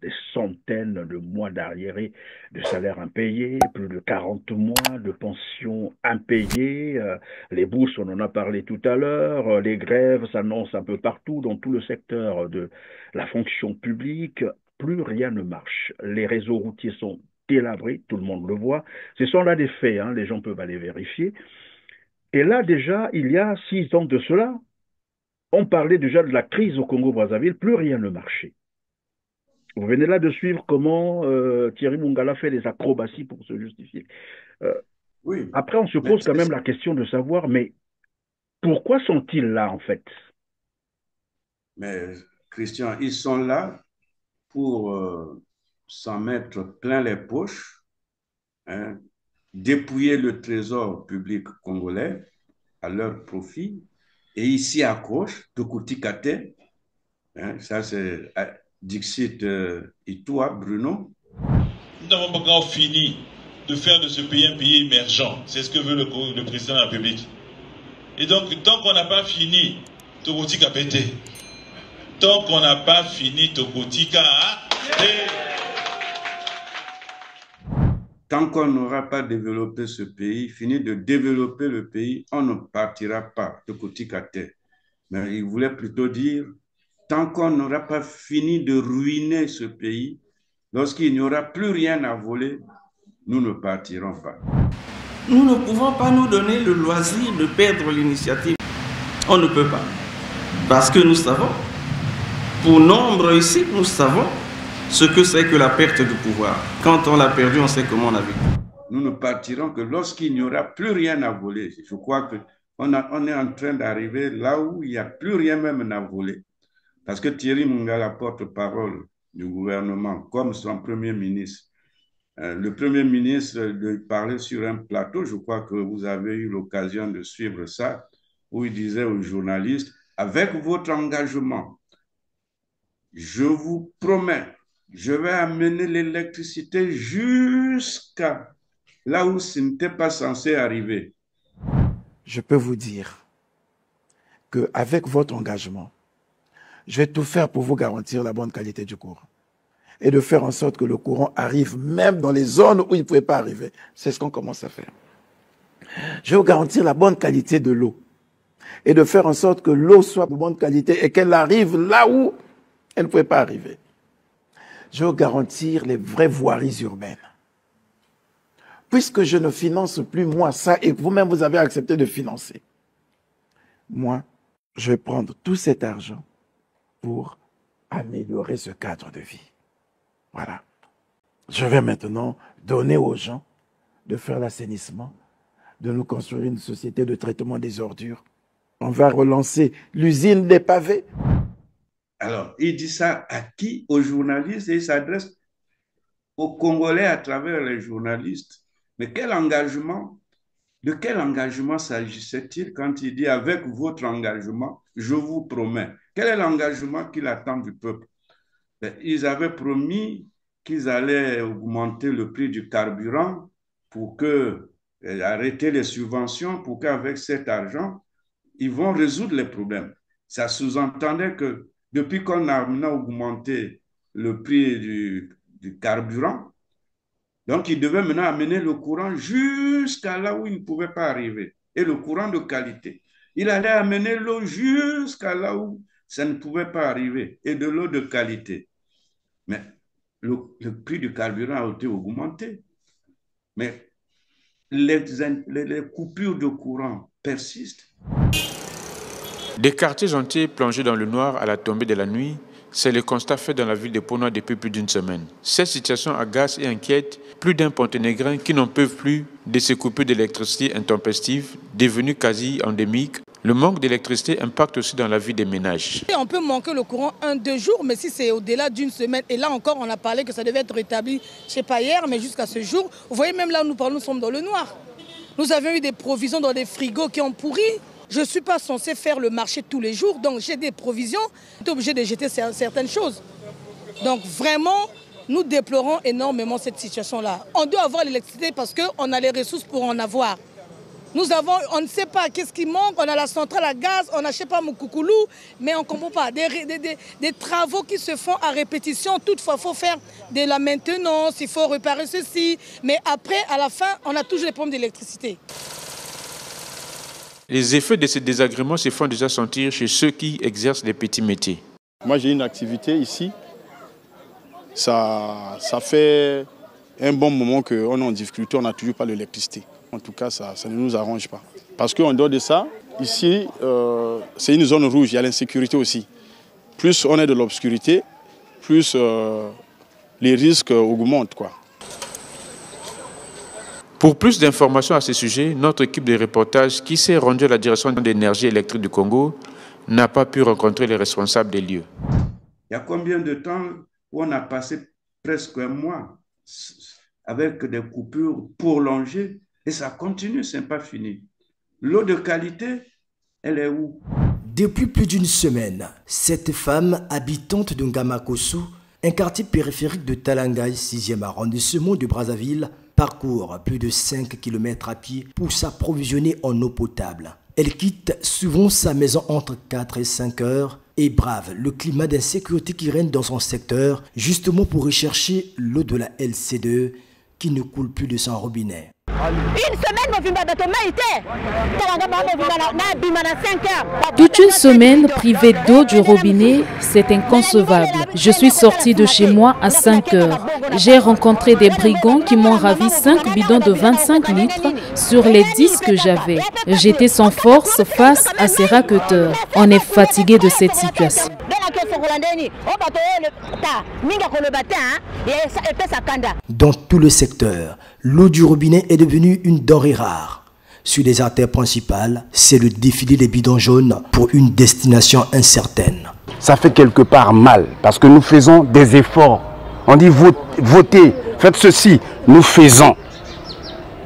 des centaines de mois d'arriérés de salaires impayés, plus de 40 mois de pensions impayées, les bourses on en a parlé tout à l'heure, les grèves s'annoncent un peu partout dans tout le secteur de la fonction publique, plus rien ne marche, les réseaux routiers sont délabré, tout le monde le voit. Ce sont là des faits, hein, les gens peuvent aller vérifier. Et là, déjà, il y a 6 ans de cela, on parlait déjà de la crise au Congo-Brazzaville, plus rien ne marchait. Vous venez là de suivre comment Thierry Mongala fait des acrobaties pour se justifier. Oui, après, on se pose quand même la question de savoir, mais pourquoi sont-ils là, en fait? Mais, Christian, ils sont là pour s'en mettre plein les poches, hein, dépouiller le trésor public congolais à leur profit, et ici à gauche, Tokouti Kate, hein, ça c'est Dixit Itoua, Bruno. Nous n'avons pas encore fini de faire de ce pays un pays émergent. C'est ce que veut le président de la République. Et donc, tant qu'on n'a pas fini Tokouti Kapete, tant qu'on n'a pas fini Tokouti Kate, tant qu'on n'aura pas développé ce pays, fini de développer le pays, on ne partira pas de Koutik à terre. Mais il voulait plutôt dire, tant qu'on n'aura pas fini de ruiner ce pays, lorsqu'il n'y aura plus rien à voler, nous ne partirons pas. Nous ne pouvons pas nous donner le loisir de perdre l'initiative. On ne peut pas. Parce que nous savons, pour nombre ici, nous savons ce que c'est que la perte du pouvoir. Quand on l'a perdu, on sait comment on a vécu. Nous ne partirons que lorsqu'il n'y aura plus rien à voler. Je crois qu'on est en train d'arriver là où il n'y a plus rien même à voler. Parce que Thierry Mungala, porte-parole du gouvernement, comme son premier ministre, le premier ministre de parler sur un plateau, je crois que vous avez eu l'occasion de suivre ça, où il disait aux journalistes, avec votre engagement, je vous promets, je vais amener l'électricité jusqu'à là où ce n'était pas censé arriver. Je peux vous dire qu'avec votre engagement, je vais tout faire pour vous garantir la bonne qualité du courant. Et de faire en sorte que le courant arrive même dans les zones où il ne pouvait pas arriver. C'est ce qu'on commence à faire. Je vais vous garantir la bonne qualité de l'eau. Et de faire en sorte que l'eau soit de bonne qualité et qu'elle arrive là où elle ne pouvait pas arriver. Je vais vous garantir les vraies voiries urbaines. Puisque je ne finance plus moi ça et vous-même vous avez accepté de financer. Moi, je vais prendre tout cet argent pour améliorer ce cadre de vie. Voilà. Je vais maintenant donner aux gens de faire l'assainissement, de nous construire une société de traitement des ordures. On va relancer l'usine des pavés. Alors, il dit ça à qui? Aux journalistes, et il s'adresse aux Congolais à travers les journalistes. Mais quel engagement? De quel engagement s'agissait-il quand il dit « avec votre engagement, je vous promets ». Quel est l'engagement qu'il attend du peuple? Ils avaient promis qu'ils allaient augmenter le prix du carburant pour arrêter les subventions, pour qu'avec cet argent, ils vont résoudre les problèmes. Ça sous-entendait que depuis qu'on a maintenant augmenté le prix du carburant, donc ils devaient maintenant amener le courant jusqu'à là où il ne pouvait pas arriver, et le courant de qualité. Il allait amener l'eau jusqu'à là où ça ne pouvait pas arriver, et de l'eau de qualité. Mais le prix du carburant a été augmenté. Mais les coupures de courant persistent. Des quartiers entiers plongés dans le noir à la tombée de la nuit, c'est le constat fait dans la ville de Pau-Noir depuis plus d'une semaine. Cette situation agace et inquiète plus d'un Ponténégrin qui n'en peuvent plus de ces coupures d'électricité intempestives, devenues quasi endémiques. Le manque d'électricité impacte aussi dans la vie des ménages. On peut manquer le courant 1-2 jours, mais si c'est au-delà d'une semaine, et là encore on a parlé que ça devait être rétabli, je ne sais pas hier, mais jusqu'à ce jour, vous voyez même là où nous parlons, nous sommes dans le noir. Nous avions eu des provisions dans des frigos qui ont pourri. Je ne suis pas censé faire le marché tous les jours, donc j'ai des provisions, je suis obligé de jeter certaines choses. Donc vraiment, nous déplorons énormément cette situation-là. On doit avoir l'électricité parce qu'on a les ressources pour en avoir. On ne sait pas qu'est-ce qui manque, on a la centrale à gaz, on n'a je sais pas Moukoukoulou, mais on ne comprend pas. Des travaux qui se font à répétition, toutefois il faut faire de la maintenance, il faut réparer ceci, mais après, à la fin, on a toujours des problèmes d'électricité. Les effets de ces désagréments se font déjà sentir chez ceux qui exercent des petits métiers. Moi j'ai une activité ici, ça fait un bon moment qu'on est en difficulté, on n'a toujours pas l'électricité. En tout cas, ça ne nous arrange pas. Parce qu'en dehors de ça, ici, c'est une zone rouge, il y a l'insécurité aussi. Plus on est de l'obscurité, plus les risques augmentent, quoi. Pour plus d'informations à ce sujet, notre équipe de reportage qui s'est rendue à la direction de l'énergie électrique du Congo n'a pas pu rencontrer les responsables des lieux. Il y a combien de temps où on a passé presque un mois avec des coupures prolongées et ça continue, ce n'est pas fini. L'eau de qualité, elle est où? Depuis plus d'une semaine, cette femme habitante de Ngamakosso, un quartier périphérique de Talangaï, 6e arrondissement de Brazzaville, parcourt plus de 5 km à pied pour s'approvisionner en eau potable. Elle quitte souvent sa maison entre 4 et 5 heures et brave le climat d'insécurité qui règne dans son secteur, justement pour rechercher l'eau de la LC2 qui ne coule plus de son robinet. Toute une semaine privée d'eau du robinet, c'est inconcevable. Je suis sortie de chez moi à 5 heures. J'ai rencontré des brigands qui m'ont ravi 5 bidons de 25 litres sur les 10 que j'avais. J'étais sans force face à ces racketteurs. On est fatigué de cette situation. Dans tout le secteur, l'eau du robinet est devenue une denrée rare. Sur les artères principales, c'est le défilé des bidons jaunes pour une destination incertaine. Ça fait quelque part mal parce que nous faisons des efforts. On dit votez, faites ceci, nous faisons.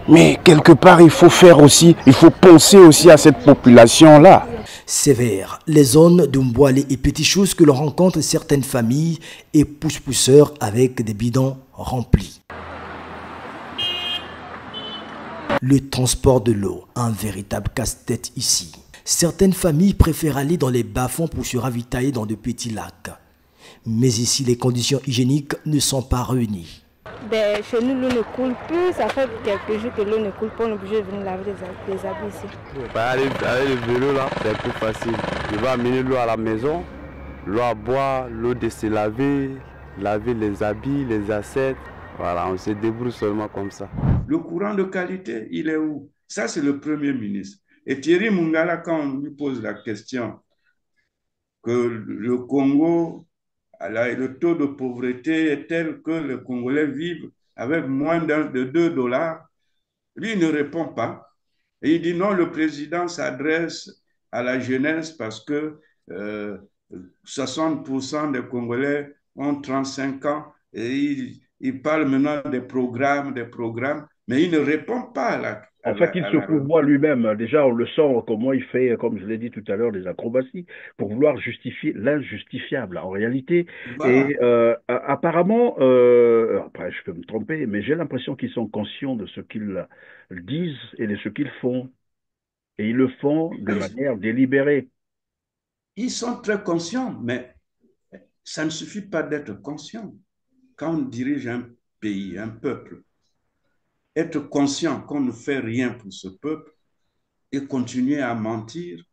Mais quelque part, il faut faire aussi, il faut penser aussi à cette population-là. Sévère, les zones de Mboalé et Petit Chose que l'on rencontre certaines familles et pousse-pousseurs avec des bidons remplis. Le transport de l'eau, un véritable casse-tête ici. Certaines familles préfèrent aller dans les bas-fonds pour se ravitailler dans de petits lacs. Mais ici, les conditions hygiéniques ne sont pas réunies. Chez nous, l'eau ne coule plus. Ça fait quelques jours que l'eau ne coule pas. On est obligé de venir laver les habits ici. Avec le vélo, là, c'est plus facile. Je vais amener l'eau à la maison, l'eau à boire, l'eau de se laver, laver les habits, les assiettes. Voilà, on se débrouille seulement comme ça. Le courant de qualité, il est où? Ça, c'est le Premier ministre. Et Thierry Mungala, quand on lui pose la question que le Congo, le taux de pauvreté est tel que les Congolais vivent avec moins de 2 $, lui il ne répond pas. Et il dit non, le président s'adresse à la jeunesse parce que 60% des Congolais ont 35 ans et il parle maintenant des programmes, mais il ne répond pas à la... En fait, il se pourvoit lui-même. Déjà, on le sent comment il fait, comme je l'ai dit tout à l'heure, des acrobaties pour vouloir justifier l'injustifiable en réalité. Voilà. Et apparemment, après je peux me tromper, mais j'ai l'impression qu'ils sont conscients de ce qu'ils disent et de ce qu'ils font. Et ils le font de manière délibérée. Ils sont très conscients, mais ça ne suffit pas d'être conscient. Quand on dirige un pays, un peuple, être conscient qu'on ne fait rien pour ce peuple et continuer à mentir,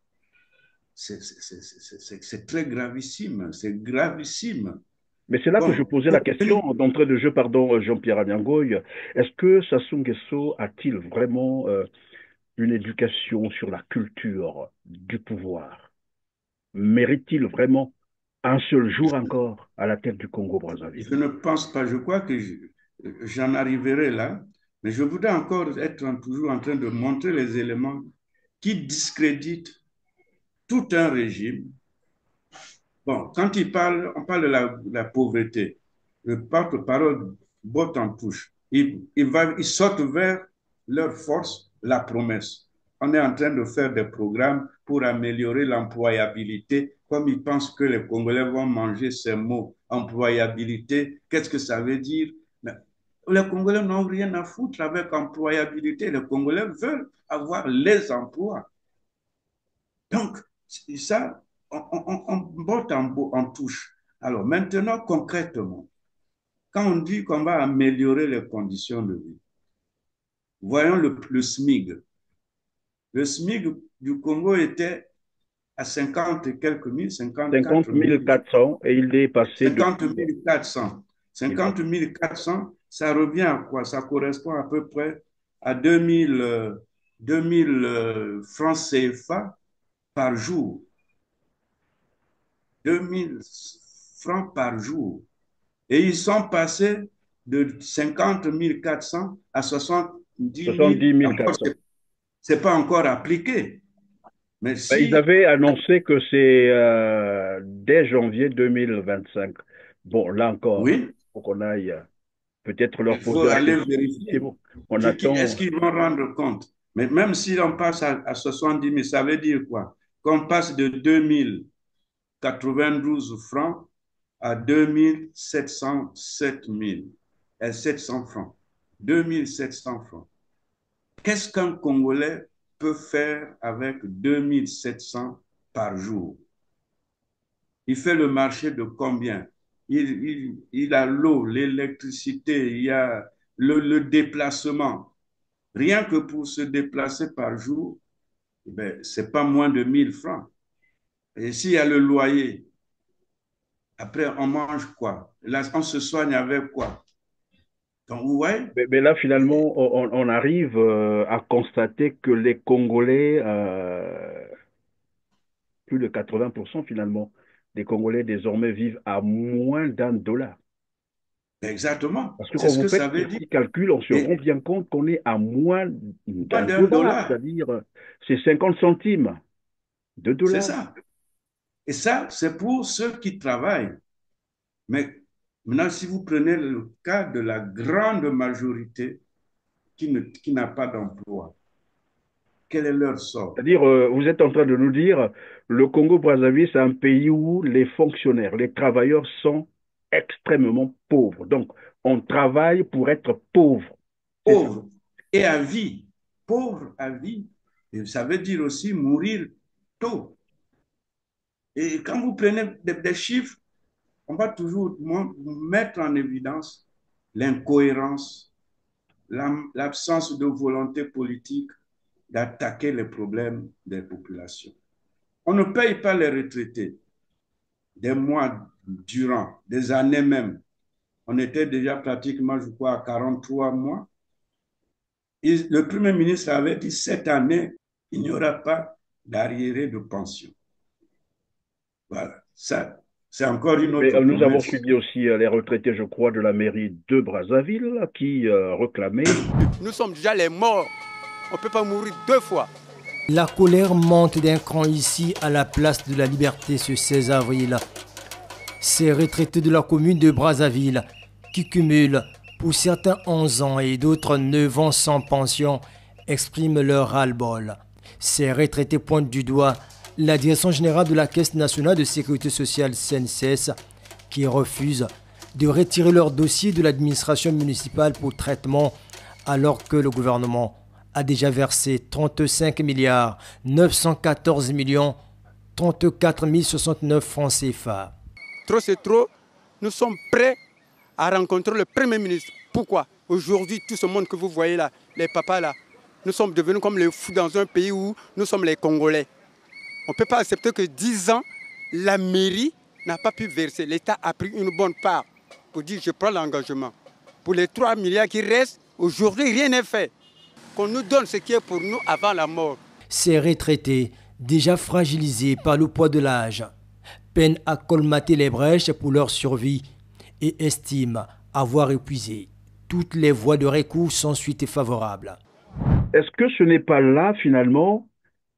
c'est très gravissime, c'est gravissime. Mais c'est là que je posais la question d'entrée de jeu, pardon, Jean-Pierre Abiangoy. Est-ce que Sassou Nguesso a-t-il vraiment une éducation sur la culture du pouvoir? Mérite-t-il vraiment un seul jour encore à la tête du Congo-Brazzaville? Je ne pense pas, je crois que j'en arriverai là. Mais je voudrais encore être toujours en train de montrer les éléments qui discréditent tout un régime. Bon, quand on parle de la pauvreté. Le porte-parole botte en touche. Ils sortent vers leur force, la promesse. On est en train de faire des programmes pour améliorer l'employabilité, comme ils pensent que les Congolais vont manger ces mots. Employabilité, qu'est-ce que ça veut dire? Les Congolais n'ont rien à foutre avec employabilité. Les Congolais veulent avoir les emplois. Donc, ça, on botte en touche. Alors, maintenant, concrètement, quand on dit qu'on va améliorer les conditions de vie, voyons le SMIG. Le SMIG du Congo était à 50 et quelques mille, 50 400 et il est passé 50 400. 50 400, ça revient à quoi? Ça correspond à peu près à 2000 francs CFA par jour. 2000 francs par jour. Et ils sont passés de 50 400 à 70 400. Ce n'est pas encore appliqué. Mais si... Ils avaient annoncé que c'est dès janvier 2025. Bon, là encore, oui. Il faut qu'on aille peut-être leur poser. Il faut aller vérifier. Bon, on attend... Est-ce qu'ils vont rendre compte? Mais même si on passe à 70 000, ça veut dire quoi? Qu'on passe de 2092 francs à 2707 700 francs. 2700 francs. Qu'est-ce qu'un Congolais peut faire avec 2700 par jour? Il fait le marché de combien? Il a l'eau, l'électricité, il y a le déplacement, rien que pour se déplacer par jour, ce n'est pas moins de 1 000 francs. Et s'il y a le loyer, après on mange quoi? Là, on se soigne avec quoi? Donc, vous voyez? Mais là, finalement, on arrive à constater que les Congolais, plus de 80% finalement, des Congolais désormais vivent à moins d'1 $. Exactement. Parce que C'est quand ce vous que faites ça veut ces dire. petits calculs, on se Et rend bien compte qu'on est à moins moins d'un d'un dollar, dollar, c'est-à-dire c'est 50 centimes de c'est dollars. ça. Et ça, c'est pour ceux qui travaillent. Mais maintenant, si vous prenez le cas de la grande majorité qui n'a pas d'emploi, quel est leur sort? C'est-à-dire, vous êtes en train de nous dire, le Congo-Brazzaville, c'est un pays où les fonctionnaires, les travailleurs sont extrêmement pauvres. Donc, on travaille pour être pauvre. C'est ça. Pauvre et à vie. Pauvre à vie. Et ça veut dire aussi mourir tôt. Et quand vous prenez des chiffres, on va toujours mettre en évidence l'incohérence, l'absence de volonté politique d'attaquer les problèmes des populations. On ne paye pas les retraités des mois durant, des années même. On était déjà pratiquement, je crois, à 43 mois. Et le Premier ministre avait dit cette année, il n'y aura pas d'arriéré de pension. Voilà, ça, c'est encore une Mais autre nous avons promesse. suivi aussi les retraités, je crois, de la mairie de Brazzaville qui réclamaient. Nous sommes déjà les morts. On ne peut pas mourir 2 fois. La colère monte d'un cran ici à la place de la Liberté ce 16 avril. Ces retraités de la commune de Brazzaville qui cumulent pour certains 11 ans et d'autres 9 ans sans pension expriment leur ras-le-bol. Ces retraités pointent du doigt la direction générale de la Caisse nationale de sécurité sociale CNCS qui refuse de retirer leur dossier de l'administration municipale pour traitement alors que le gouvernement a déjà versé 35 milliards 914 millions 34 069 francs CFA. Trop c'est trop, nous sommes prêts à rencontrer le Premier ministre. Pourquoi? Aujourd'hui, tout ce monde que vous voyez là, les papas là, nous sommes devenus comme les fous dans un pays où nous sommes les Congolais. On ne peut pas accepter que 10 ans, la mairie n'a pas pu verser. L'État a pris une bonne part pour dire je prends l'engagement. Pour les 3 milliards qui restent, aujourd'hui rien n'est fait. Qu'on nous donne ce qui est pour nous avant la mort. Ces retraités, déjà fragilisés par le poids de l'âge, peinent à colmater les brèches pour leur survie et estiment avoir épuisé toutes les voies de recours sans suite favorable. Est-ce que ce n'est pas là, finalement,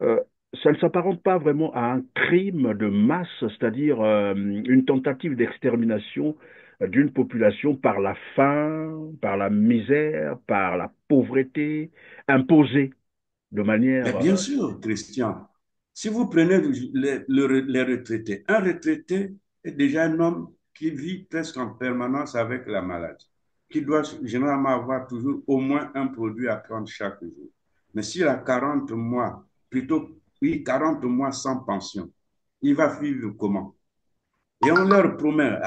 ça ne s'apparente pas vraiment à un crime de masse, c'est-à-dire une tentative d'extermination d'une population par la faim, par la misère, par la pauvreté, imposée de manière... Mais bien sûr, Christian, si vous prenez les retraités, un retraité est déjà un homme qui vit presque en permanence avec la maladie, qui doit généralement avoir toujours au moins un produit à prendre chaque jour. Mais s'il a 40 mois, plutôt, oui, 40 mois sans pension, il va vivre comment? Et on leur promet,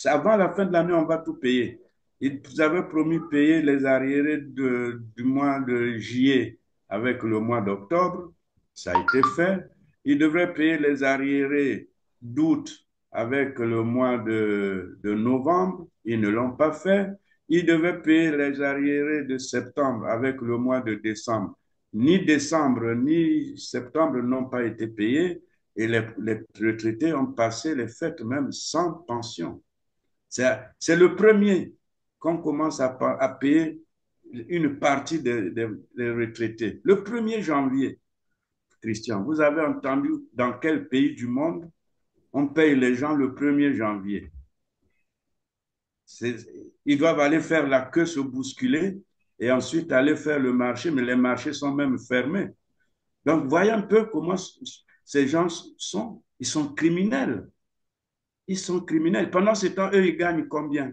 avant la fin de l'année, on va tout payer. Ils avaient promis payer les arriérés du mois de juillet avec le mois d'octobre. Ça a été fait. Ils devraient payer les arriérés d'août avec le mois de novembre. Ils ne l'ont pas fait. Ils devaient payer les arriérés de septembre avec le mois de décembre. Ni décembre ni septembre n'ont pas été payés. Et les retraités ont passé les fêtes même sans pension. C'est le premier qu'on commence à payer une partie des retraités. Le 1er janvier, Christian, vous avez entendu dans quel pays du monde on paye les gens le 1er janvier? Ils doivent aller faire la queue, se bousculer et ensuite aller faire le marché, mais les marchés sont même fermés. Donc, voyez un peu comment ces gens sont. Ils sont criminels. Ils sont criminels. Pendant ce temps, eux, ils gagnent combien?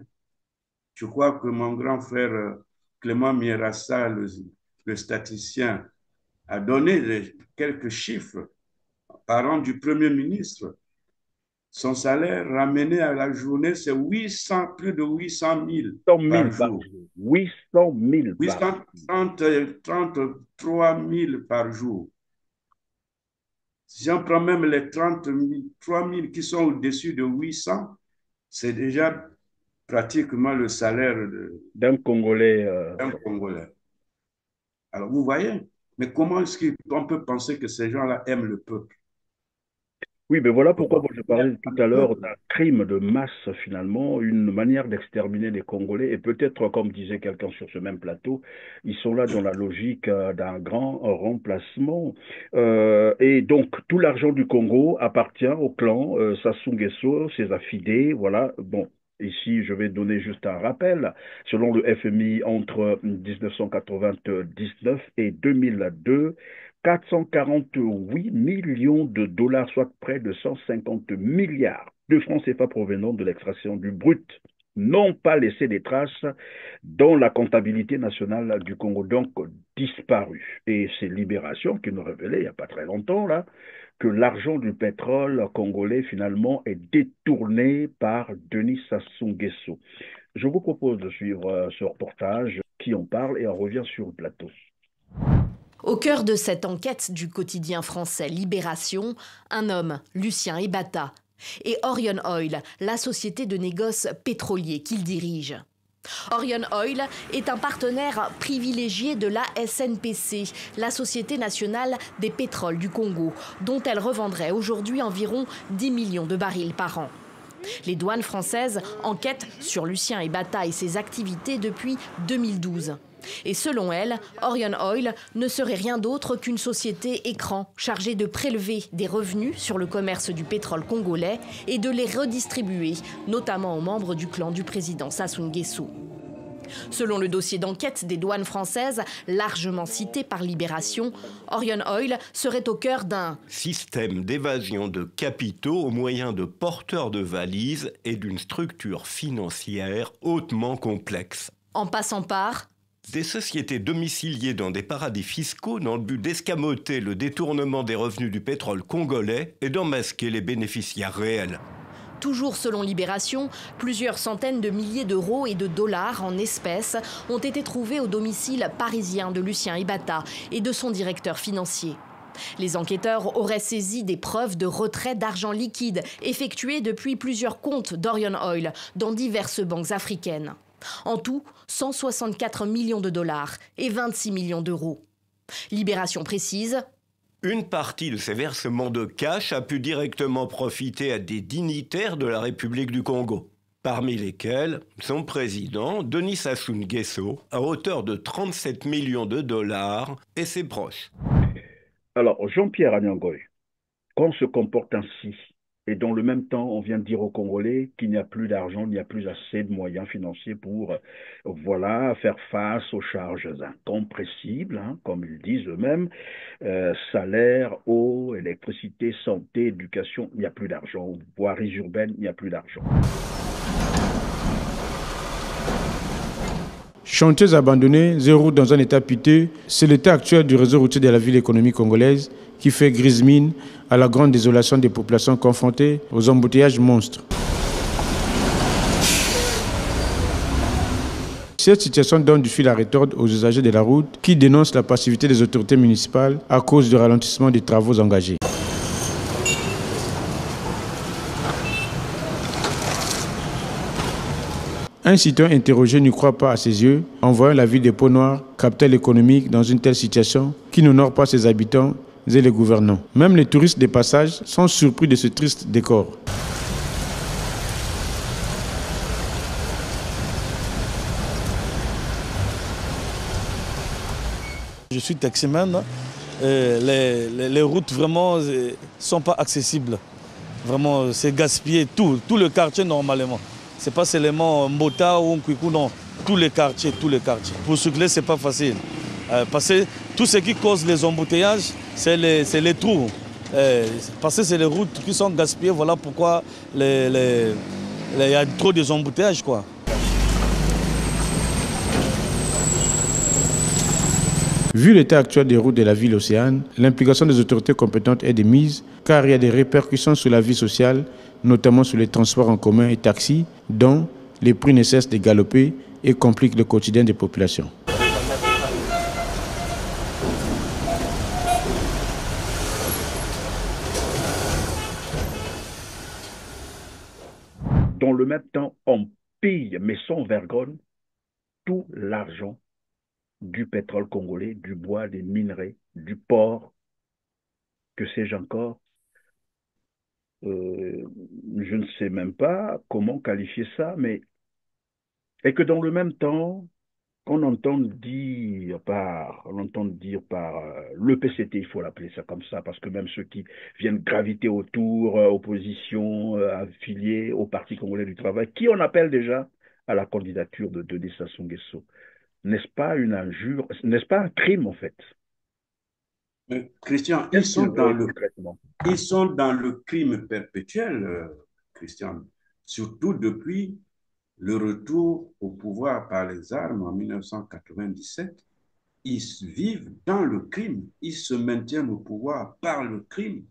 Je crois que mon grand frère Clément Mierassa, le statisticien, a donné quelques chiffres parlant du Premier ministre. son salaire ramené à la journée, c'est plus de 800 000 par jour. 800 000 833 000 par jour. Si on prend même les 3 000 qui sont au-dessus de 800, c'est déjà pratiquement le salaire d'un Congolais. Alors, vous voyez, mais comment est-ce qu'on peut penser que ces gens-là aiment le peuple? Oui, mais voilà pourquoi je parlais tout à l'heure d'un crime de masse, finalement, une manière d'exterminer les Congolais. Et peut-être, comme disait quelqu'un sur ce même plateau, ils sont là dans la logique d'un grand remplacement. Et donc, tout l'argent du Congo appartient au clan Sassou Nguesso, ses affidés, voilà. Bon, ici, je vais donner juste un rappel. Selon le FMI, entre 1999 et 2002, 448 millions de dollars, soit près de 150 milliards de francs CFA provenant de l'extraction du brut, n'ont pas laissé des traces dans la comptabilité nationale du Congo, donc disparu. Et c'est Libération qui nous révélait, il n'y a pas très longtemps, là, que l'argent du pétrole congolais, finalement, est détourné par Denis Sassou Nguesso. Je vous propose de suivre ce reportage qui en parle et on revient sur le plateau. Au cœur de cette enquête du quotidien français Libération, un homme, Lucien Ebata, et Orion Oil, la société de négoce pétrolier qu'il dirige. Orion Oil est un partenaire privilégié de la SNPC, la Société nationale des pétroles du Congo, dont elle revendrait aujourd'hui environ 10 millions de barils par an. Les douanes françaises enquêtent sur Lucien Ebata et ses activités depuis 2012. Et selon elle, Orion Oil ne serait rien d'autre qu'une société écran chargée de prélever des revenus sur le commerce du pétrole congolais et de les redistribuer, notamment aux membres du clan du président Sassou Nguesso. Selon le dossier d'enquête des douanes françaises, largement cité par Libération, Orion Oil serait au cœur d'un système d'évasion de capitaux au moyen de porteurs de valises et d'une structure financière hautement complexe. En passant par des sociétés domiciliées dans des paradis fiscaux dans le but d'escamoter le détournement des revenus du pétrole congolais et d'en masquer les bénéficiaires réels. Toujours selon Libération, plusieurs centaines de milliers d'euros et de dollars en espèces ont été trouvés au domicile parisien de Lucien Ebata et de son directeur financier. Les enquêteurs auraient saisi des preuves de retrait d'argent liquide effectués depuis plusieurs comptes d'Orion Oil dans diverses banques africaines. En tout, 164 millions de dollars et 26 millions d'euros. Libération précise. Une partie de ces versements de cash a pu directement profiter à des dignitaires de la République du Congo, parmi lesquels son président, Denis Sassou Nguesso, à hauteur de 37 millions de dollars, et ses proches. Alors, Jean-Pierre Anyangoy, quand on se comporte ainsi, et dans le même temps, on vient de dire aux Congolais qu'il n'y a plus d'argent, il n'y a plus assez de moyens financiers pour voilà, faire face aux charges incompressibles, hein, comme ils disent eux-mêmes, salaire, eau, électricité, santé, éducation, il n'y a plus d'argent, voiries urbaines, il n'y a plus d'argent. Chantiers abandonnés, zéro route dans un état piteux, c'est l'état actuel du réseau routier de la ville économique congolaise qui fait grise mine à la grande désolation des populations confrontées aux embouteillages monstres. Cette situation donne du fil à retordre aux usagers de la route qui dénoncent la passivité des autorités municipales à cause du ralentissement des travaux engagés. Un citoyen interrogé ne croit pas à ses yeux en voyant la ville des Peaux-Noires, capitale économique, dans une telle situation qui n'honore pas ses habitants et les gouvernants. Même les touristes de passage sont surpris de ce triste décor. Je suis taximan. Les routes vraiment ne sont pas accessibles. Vraiment, c'est gaspillé tout le quartier normalement. Ce n'est pas seulement Mbota ou Nkwikou, non. Tous les quartiers. Pour circuler, ce n'est pas facile. Parce que tout ce qui cause les embouteillages, c'est les trous. Parce que c'est les routes qui sont gaspillées, voilà pourquoi il y a trop de embouteillages, quoi. Vu l'état actuel des routes de la ville océane, l'implication des autorités compétentes est de mise car il y a des répercussions sur la vie sociale, notamment sur les transports en commun et taxis, dont les prix ne cessent de galoper et compliquent le quotidien des populations. Dans le même temps, on pille, mais sans vergogne, tout l'argent du pétrole congolais, du bois, des minerais, du port, que sais-je encore. Je ne sais même pas comment qualifier ça, mais et que dans le même temps, on entend dire par le PCT, il faut l'appeler ça comme ça, parce que même ceux qui viennent graviter autour, opposition, affiliés au Parti congolais du travail, qui on appelle déjà à la candidature de Denis Sassou Nguesso. N'est-ce pas une injure, n'est-ce pas un crime en fait? Christian, ils sont dans le crime perpétuel, Christian, surtout depuis le retour au pouvoir par les armes en 1997. Ils vivent dans le crime, ils se maintiennent au pouvoir par le crime.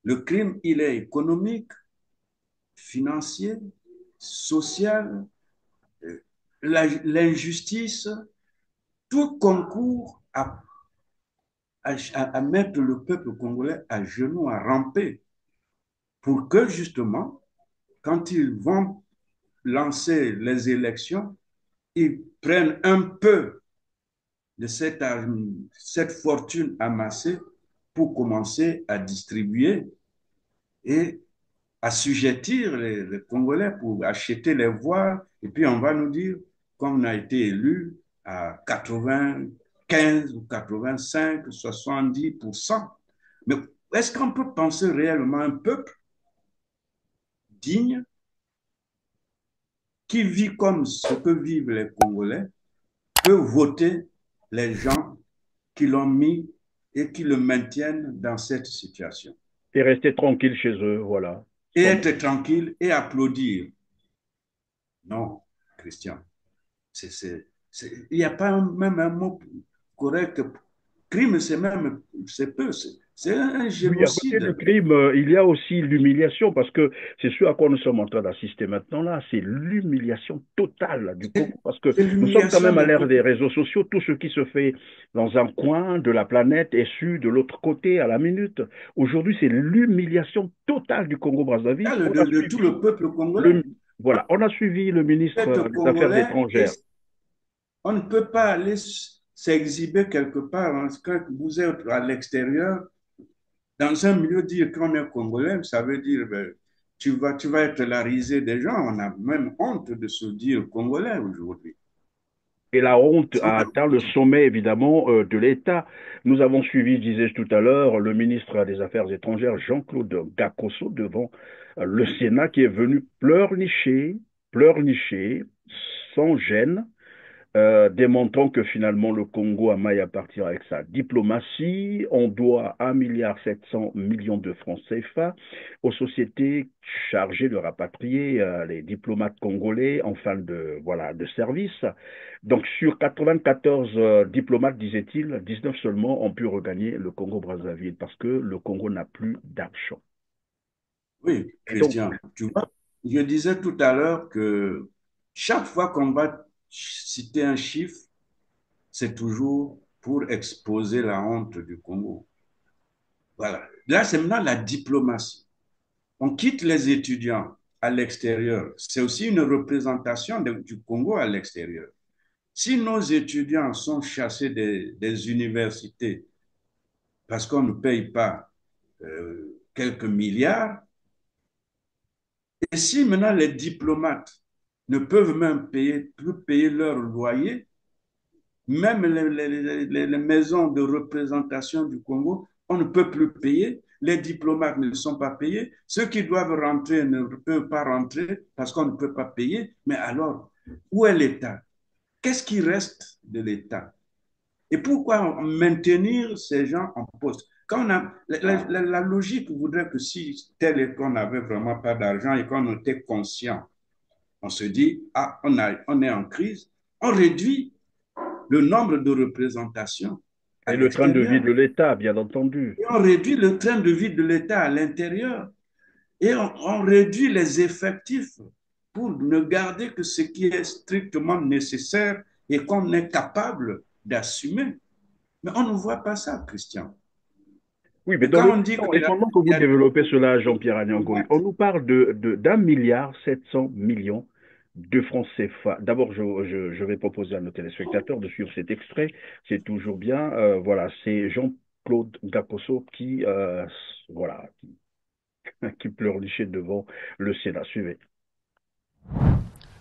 Le crime, il est économique, financier, social, l'injustice, tout concourt à mettre le peuple congolais à genoux, à ramper, pour que justement, quand ils vont lancer les élections, ils prennent un peu de cette fortune amassée pour commencer à distribuer et assujettir les Congolais pour acheter les voix. Et puis on va nous dire qu'on a été élu à 95 ou 85, 70%. Mais est-ce qu'on peut penser réellement un peuple digne qui vit comme ce que vivent les Congolais peut voter les gens qui l'ont mis et qui le maintiennent dans cette situation? Et rester tranquille chez eux, voilà. Et être tranquille et applaudir. Non, Christian. Il n'y a pas même un mot correct. Crime, c'est peu. C'est un génocide. Oui, à côté du crime, il y a aussi l'humiliation, parce que c'est ce à quoi nous sommes en train d'assister maintenant là, c'est l'humiliation totale du Congo, parce que nous sommes quand même à l'ère des réseaux sociaux, tout ce qui se fait dans un coin de la planète est su de l'autre côté à la minute. Aujourd'hui, c'est l'humiliation totale du Congo-Brazzaville. De tout le peuple congolais. Voilà, on a suivi le ministre des Affaires étrangères. On ne peut pas aller s'exhiber quelque part, hein. Quand vous êtes à l'extérieur, dans un milieu, dire qu'on est congolais, ça veut dire tu vas être la risée des gens. On a même honte de se dire congolais aujourd'hui. Et la honte a atteint le sommet, évidemment, de l'État. Nous avons suivi, disais-je tout à l'heure, le ministre des Affaires étrangères, Jean-Claude Gakosso, devant le Sénat, qui est venu pleurnicher, sans gêne, démontrant que finalement le Congo a maille à partir avec sa diplomatie. On doit 1,7 milliard de francs CFA aux sociétés chargées de rapatrier les diplomates congolais en fin de service. Donc sur 94 diplomates, disait-il, 19 seulement ont pu regagner le Congo-Brazzaville parce que le Congo n'a plus d'argent. Oui, Christian, tu vois, je disais tout à l'heure que chaque fois qu'on va citer un chiffre, c'est toujours pour exposer la honte du Congo. Voilà. Là, c'est maintenant la diplomatie. On quitte les étudiants à l'extérieur. C'est aussi une représentation du Congo à l'extérieur. Si nos étudiants sont chassés des universités parce qu'on ne paye pas quelques milliards, et si maintenant les diplomates ne peuvent même plus payer leur loyer, même les maisons de représentation du Congo, on ne peut plus payer. Les diplomates ne sont pas payés. Ceux qui doivent rentrer ne peuvent pas rentrer parce qu'on ne peut pas payer. Mais alors, où est l'État? Qu'est-ce qui reste de l'État? Et pourquoi maintenir ces gens en poste? Quand on a, la logique voudrait que si tel et qu'on n'avait vraiment pas d'argent et qu'on était conscient, on se dit, ah, on est en crise, on réduit le nombre de représentations. Et le train de vie de l'État, bien entendu. Et on réduit le train de vie de l'État à l'intérieur. Et on réduit les effectifs pour ne garder que ce qui est strictement nécessaire et qu'on est capable d'assumer. Mais on ne voit pas ça, Christian. Oui, mais dans et pendant que vous développez cela, Jean-Pierre Agnangoï, on nous parle d'1,7 milliard de francs CFA. D'abord, je vais proposer à nos téléspectateurs de suivre cet extrait. C'est toujours bien. Voilà, c'est Jean-Claude Gakosso qui pleurnichait devant le Sénat. Suivez.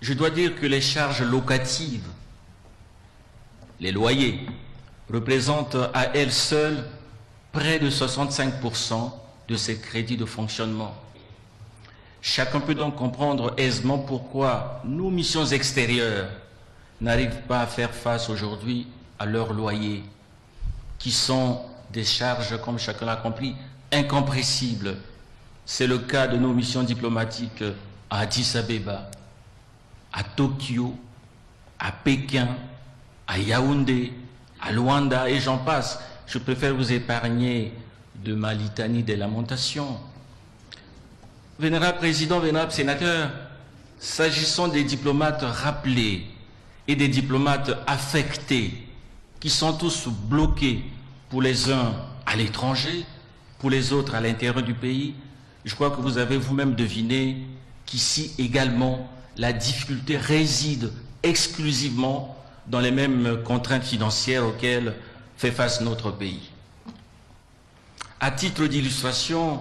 Je dois dire que les charges locatives, les loyers, représentent à elles seules près de 65% de ces crédits de fonctionnement. Chacun peut donc comprendre aisément pourquoi nos missions extérieures n'arrivent pas à faire face aujourd'hui à leurs loyers, qui sont des charges, comme chacun l'a compris, incompressibles. C'est le cas de nos missions diplomatiques à Addis Abeba, à Tokyo, à Pékin, à Yaoundé, à Luanda, et j'en passe. Je préfère vous épargner de ma litanie des lamentations. Vénérable Président, vénérable Sénateur, s'agissant des diplomates rappelés et des diplomates affectés, qui sont tous bloqués, pour les uns à l'étranger, pour les autres à l'intérieur du pays, je crois que vous avez vous-même deviné qu'ici également, la difficulté réside exclusivement dans les mêmes contraintes financières auxquelles fait face notre pays. À titre d'illustration,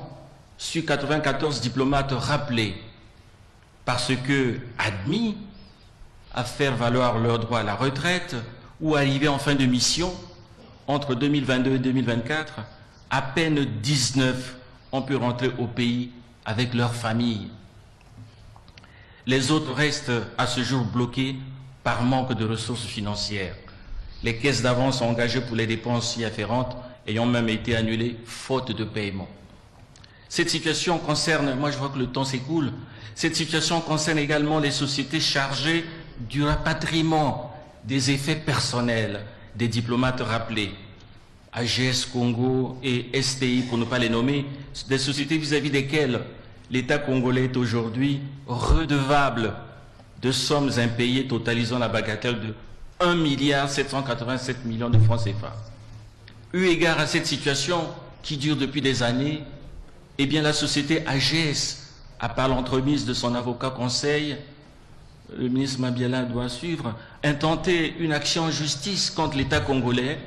sur 94 diplomates rappelés parce que admis à faire valoir leur droit à la retraite ou arrivés en fin de mission entre 2022 et 2024, à peine 19 ont pu rentrer au pays avec leur famille. Les autres restent à ce jour bloqués par manque de ressources financières. Les caisses d'avance engagées pour les dépenses y afférentes ayant même été annulées faute de paiement. Cette situation concerne, moi je vois que le temps s'écoule, cette situation concerne également les sociétés chargées du rapatriement des effets personnels des diplomates rappelés. AGS Congo et STI, pour ne pas les nommer, des sociétés vis-à-vis desquelles l'État congolais est aujourd'hui redevable de sommes impayées totalisant la bagatelle de 1,787 milliard de francs CFA. Eu égard à cette situation qui dure depuis des années, eh bien la société AGS, à part l'entremise de son avocat conseil, le ministre Mabiala doit suivre, intenté une action en justice contre l'État congolais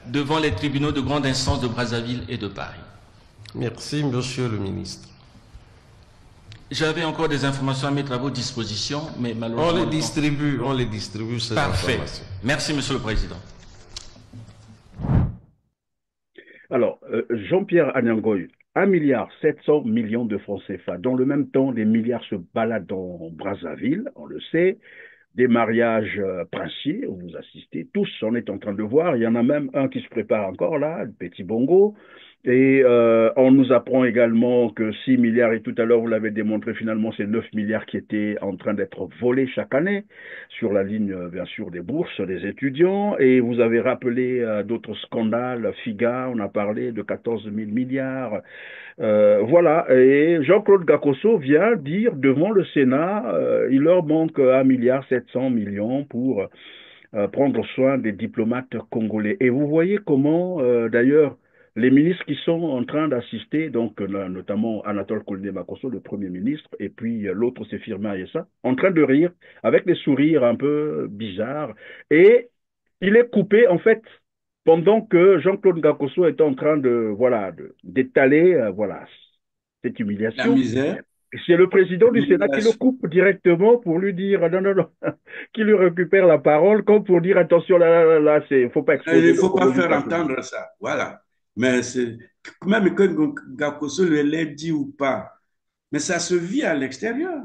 devant les tribunaux de grande instance de Brazzaville et de Paris. Merci, monsieur le ministre. J'avais encore des informations à mettre à votre disposition, mais malheureusement... On les distribue, ces Parfait. informations. Merci, monsieur le président. Alors, Jean-Pierre Agnangoï, 1,7 milliard de francs CFA. Dans le même temps, les milliards se baladent en Brazzaville, on le sait. Des mariages princiers où vous assistez, tous on est en train de voir. Il y en a même un qui se prépare encore là, le Petit Bongo. Et on nous apprend également que 6 milliards, et tout à l'heure vous l'avez démontré, finalement c'est 9 milliards qui étaient en train d'être volés chaque année sur la ligne bien sûr des bourses des étudiants. Et vous avez rappelé d'autres scandales, FIGA, on a parlé de 14 000 milliards. Voilà, et Jean-Claude Gakosso vient dire devant le Sénat, il leur manque 1,7 milliard pour prendre soin des diplomates congolais. Et vous voyez comment d'ailleurs les ministres qui sont en train d'assister, donc notamment Anatole Koldé-Makosso, le Premier ministre, et puis l'autre c'est Firmin Yessa, en train de rire avec des sourires un peu bizarres. Et il est coupé en fait pendant que Jean-Claude Gakosso est en train d'étaler cette humiliation. La misère. C'est le président du Sénat qui le coupe directement pour lui dire non, qui lui récupère la parole comme pour dire attention là, faut pas exposer. Il ne faut pas faire entendre ça. Voilà. Mais c'est même que Gakosso l'ait dit ou pas, mais ça se vit à l'extérieur.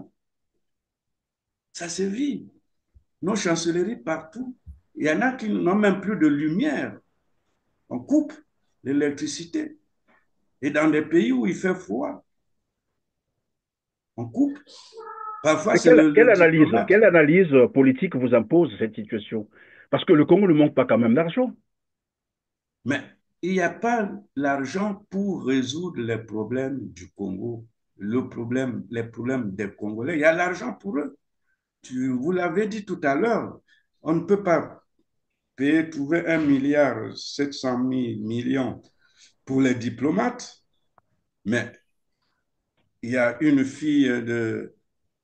Ça se vit. Nos chancelleries partout. Il y en a qui n'ont même plus de lumière. On coupe l'électricité. Et dans des pays où il fait froid, on coupe. Parfois, quelle analyse politique vous impose cette situation? Parce que le Congo ne manque pas quand même d'argent. Mais il n'y a pas l'argent pour résoudre les problèmes du Congo, les problèmes des Congolais. Il y a l'argent pour eux. Vous l'avez dit tout à l'heure, on ne peut pas trouver 1,7 milliard pour les diplomates, mais il y a une fille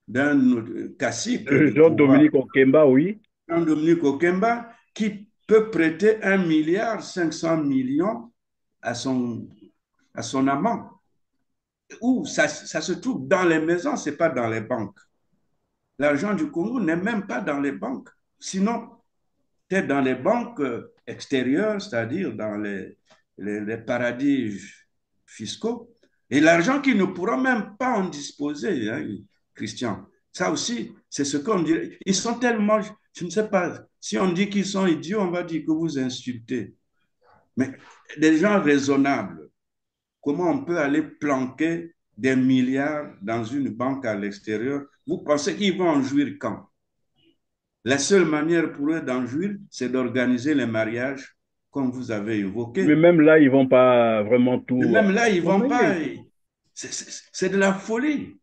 d'un cacique du Jean-Dominique Okemba, oui. Jean-Dominique Okemba, qui peut prêter 1,5 milliard à son amant. Où ça se trouve dans les maisons, ce n'est pas dans les banques. L'argent du Congo n'est même pas dans les banques. Sinon, c'est dans les banques extérieures, c'est-à-dire dans les paradis fiscaux. Et l'argent qui ne pourra même pas en disposer, hein, Christian. Ça aussi, c'est ce qu'on dit. Ils sont tellement, je ne sais pas, si on dit qu'ils sont idiots, on va dire que vous insultez. Mais des gens raisonnables, comment on peut aller planquer des milliards dans une banque à l'extérieur? Vous pensez qu'ils vont en jouir quand? La seule manière pour eux d'en jouir, c'est d'organiser les mariages, comme vous avez évoqué. Mais même là, ils ne vont pas vraiment tout... Mais même là, ils ne vont pas... C'est de la folie.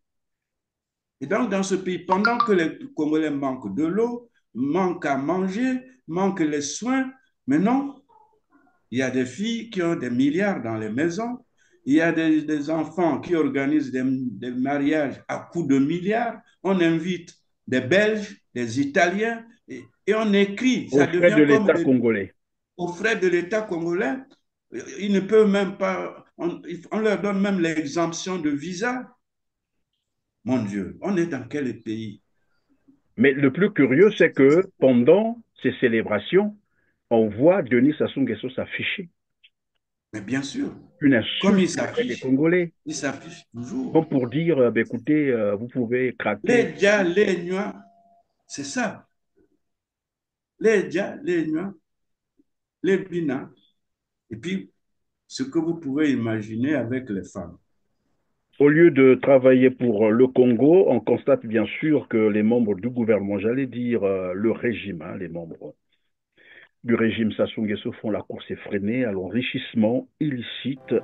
Et donc, dans ce pays, pendant que les Congolais manquent de l'eau, manquent à manger, manquent les soins, mais non, il y a des filles qui ont des milliards dans les maisons, il y a des enfants qui organisent des mariages à coups de milliards, on invite des Belges, des Italiens, et on écrit. Aux frais de l'État congolais. Aux frais de l'État congolais. Ils ne peuvent même pas... On leur donne même l'exemption de visa. Mon Dieu, on est dans quel pays? Mais le plus curieux, c'est que pendant ces célébrations, on voit Denis Sassou Nguesso s'afficher. Mais bien sûr. Une insulte auprès des Congolais. Il s'affiche toujours. Comme pour dire, écoutez, vous pouvez craquer. Les Dja, les Nuas, c'est ça. Les Dja, les Nuas, les Bina. Et puis, ce que vous pouvez imaginer avec les femmes. Au lieu de travailler pour le Congo, on constate bien sûr que les membres du gouvernement, j'allais dire le régime, hein, les membres du régime Sassou Nguesso font la course effrénée à l'enrichissement illicite